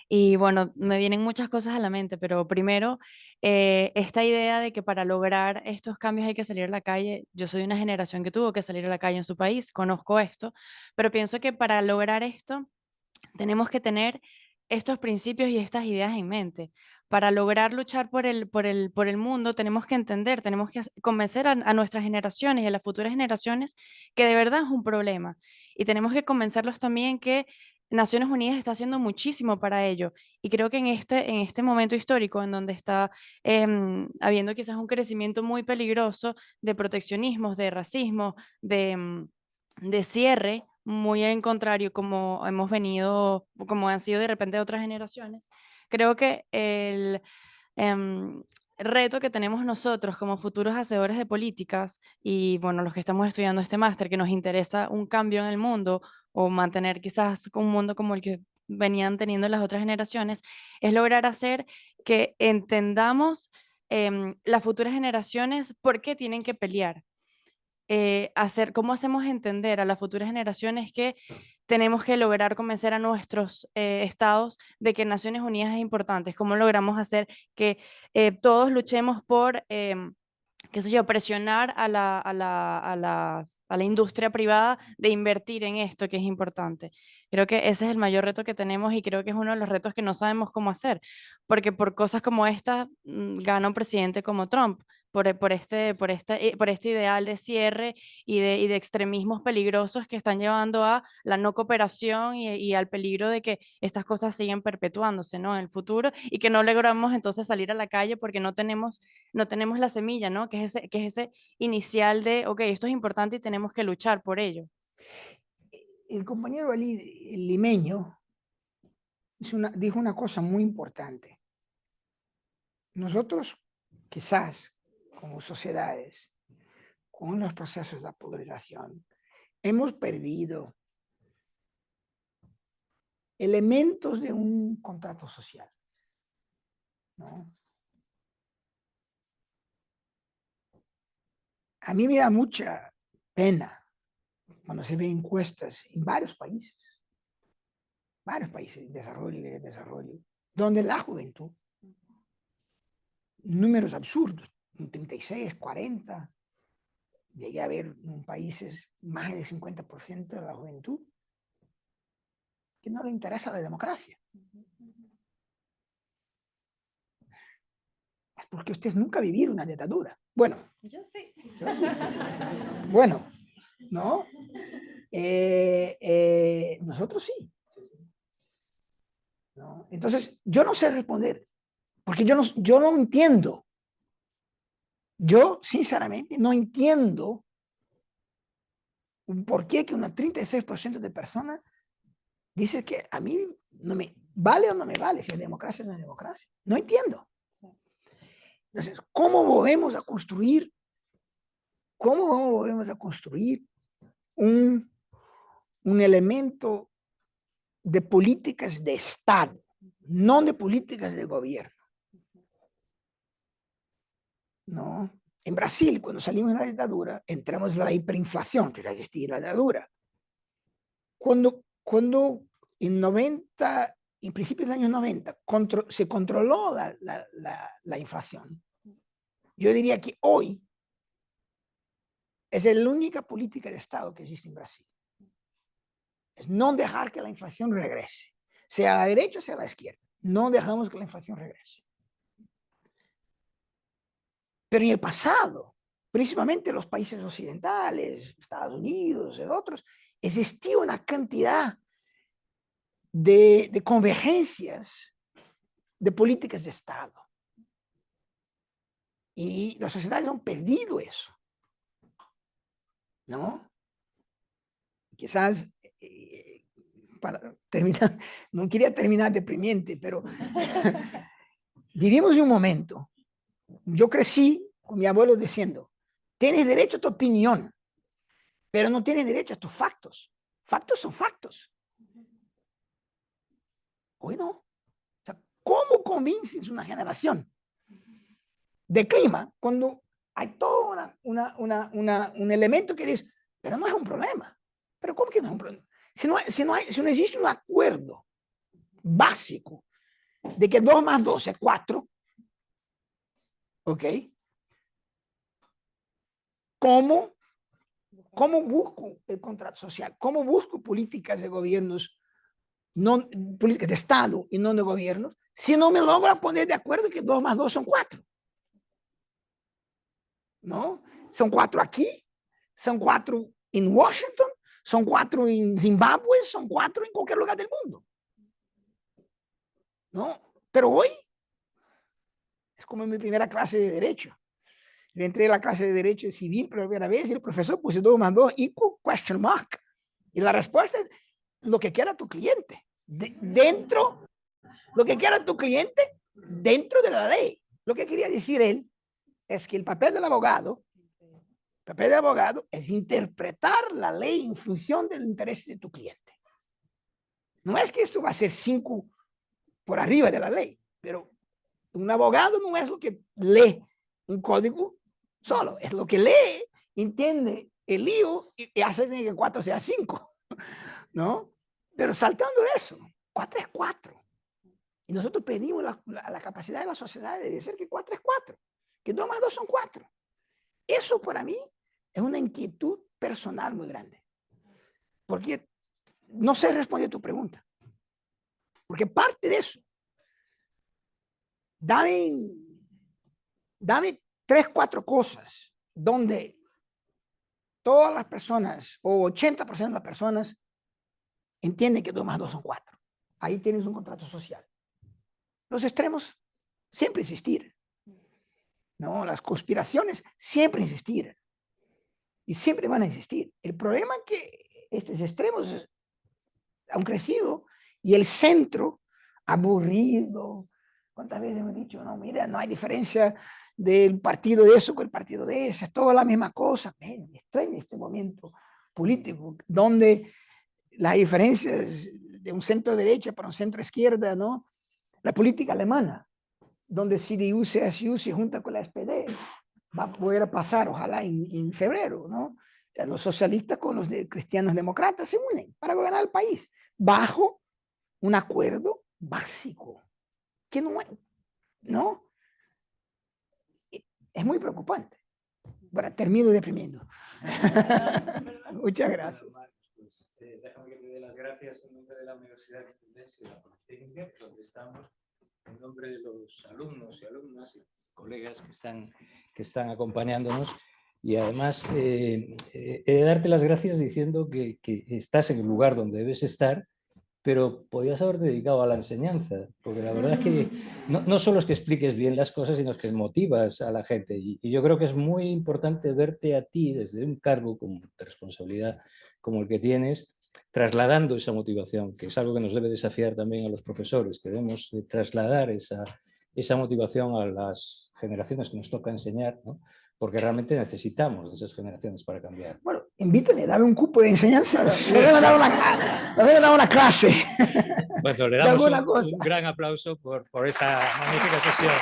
y bueno, me vienen muchas cosas a la mente, pero primero, esta idea de que para lograr estos cambios hay que salir a la calle. Yo soy de una generación que tuvo que salir a la calle en su país, conozco esto, pero pienso que para lograr esto tenemos que tener estos principios y estas ideas en mente. Para lograr luchar por el mundo, tenemos que entender, tenemos que convencer a nuestras generaciones y a las futuras generaciones que de verdad es un problema. Y tenemos que convencerlos también que Naciones Unidas está haciendo muchísimo para ello. Y creo que en este momento histórico, en donde está habiendo quizás un crecimiento muy peligroso de proteccionismos, de racismo, de cierre, muy en contrario como hemos venido, como han sido de repente otras generaciones, creo que el reto que tenemos nosotros como futuros hacedores de políticas y bueno, los que estamos estudiando este máster, que nos interesa un cambio en el mundo o mantener quizás un mundo como el que venían teniendo las otras generaciones, es lograr hacer que entendamos las futuras generaciones por qué tienen que pelear. Cómo hacemos entender a las futuras generaciones que tenemos que lograr convencer a nuestros estados de que Naciones Unidas es importante, cómo logramos hacer que todos luchemos por, qué sé yo, presionar a la industria privada de invertir en esto que es importante. Creo que ese es el mayor reto que tenemos y creo que es uno de los retos que no sabemos cómo hacer, porque por cosas como esta gana un presidente como Trump por este ideal de cierre y de extremismos peligrosos que están llevando a la no cooperación y al peligro de que estas cosas siguen perpetuándose, ¿no? En el futuro y que no logramos entonces salir a la calle porque no tenemos la semilla, ¿no? Que es ese inicial de, ok, esto es importante y tenemos que luchar por ello. El compañero Ali, el limeño, dijo una cosa muy importante. Nosotros, quizás, como sociedades, con los procesos de polarización, hemos perdido elementos de un contrato social, ¿no? A mí me da mucha pena cuando se ven encuestas en varios países, desarrollo y de desarrollo, donde la juventud, números absurdos, 36, 40, llegué a ver en países más del 50% de la juventud que no le interesa la democracia. Es porque ustedes nunca vivieron una dictadura. Bueno. Yo sí. Bueno, ¿no? Nosotros sí. ¿No? Entonces, yo no sé responder, porque yo no entiendo. Yo, sinceramente, no entiendo por qué que un 36% de personas dice que a mí no me vale o no me vale, si es democracia o no es democracia. No entiendo. Entonces, ¿cómo volvemos a construir un elemento de políticas de Estado, no de políticas de gobierno? ¿No? En Brasil, cuando salimos de la dictadura, entramos en la hiperinflación, que ya existía en la dictadura. Cuando en principios de los años 90, se controló la inflación, yo diría que hoy es la única política de Estado que existe en Brasil. Es no dejar que la inflación regrese, sea a la derecha o sea a la izquierda. No dejamos que la inflación regrese. Pero en el pasado, principalmente en los países occidentales, Estados Unidos y otros, existía una cantidad de convergencias de políticas de Estado. Y las sociedades han perdido eso, ¿no? Quizás, para terminar, no quería terminar deprimente, pero vivimos en un momento. Yo crecí con mi abuelo diciendo, tienes derecho a tu opinión, pero no tienes derecho a tus factos. Factos son factos. Hoy no. O sea, ¿cómo convences una generación de clima cuando hay todo un elemento que dice, pero no es un problema. ¿Pero cómo que no es un problema? Si no existe un acuerdo básico de que 2 más 2 es 4, ¿ok? ¿Cómo busco el contrato social? ¿Cómo busco políticas de gobiernos, políticas de Estado y no de gobiernos, si no me logro poner de acuerdo que 2 más 2 son 4? ¿No? Son 4 aquí, son 4 en Washington, son 4 en Zimbabue, son 4 en cualquier lugar del mundo. ¿No? Pero hoy es como en mi primera clase de Derecho. Yo entré a la clase de Derecho Civil por primera vez y el profesor puso 2 más 2 equal question mark. Y la respuesta es lo que quiera tu cliente. Lo que quiera tu cliente dentro de la ley. Lo que quería decir él es que el papel del abogado es interpretar la ley en función del interés de tu cliente. No es que esto va a ser 5 por arriba de la ley, pero un abogado no es lo que lee un código solo, es lo que lee, entiende el lío y hace que 4 sea 5, ¿no? Pero saltando eso, 4 es 4. Y nosotros pedimos la capacidad de la sociedad de decir que 4 es 4, que 2 más 2 son 4. Eso para mí es una inquietud personal muy grande. Porque no sé responder a tu pregunta. Porque parte de eso, dame 3, 4 cosas donde todas las personas o 80% de las personas entienden que 2 más 2 son 4. Ahí tienes un contrato social. Los extremos siempre existirán. No, las conspiraciones siempre existirán. Y siempre van a existir. El problema es que estos extremos han crecido y el centro aburrido. ¿Cuántas veces hemos dicho, no, mira, no hay diferencia del partido de eso con el partido de ese, es toda la misma cosa? Me extraña este momento político donde las diferencias de un centro derecha para un centro izquierda, ¿no? La política alemana, donde CDU, CSU se junta con la SPD, va a poder pasar, ojalá, en febrero, ¿no? O sea, los socialistas con los cristianos demócratas se unen para gobernar el país, bajo un acuerdo básico, que no, es muy preocupante. Bueno, termino deprimiendo. Muchas gracias. Déjame que te dé las gracias en nombre de la Universidad de Complutense y de la Politécnica, donde estamos, en nombre de los alumnos y alumnas y colegas que están acompañándonos. Y además, he de darte las gracias diciendo que estás en el lugar donde debes estar, pero podías haberte dedicado a la enseñanza, porque la verdad es que no solo es que expliques bien las cosas, sino que motivas a la gente. Y yo creo que es muy importante verte a ti desde un cargo de responsabilidad como el que tienes, trasladando esa motivación, que es algo que nos debe desafiar también a los profesores, que debemos de trasladar esa motivación a las generaciones que nos toca enseñar, ¿no? Porque realmente necesitamos de esas generaciones para cambiar. Bueno, invítame, dame un cupo de enseñanza. Me voy a dar una clase. Bueno, le damos un gran aplauso por esta magnífica sesión.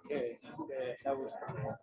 ¿Te ha gustado?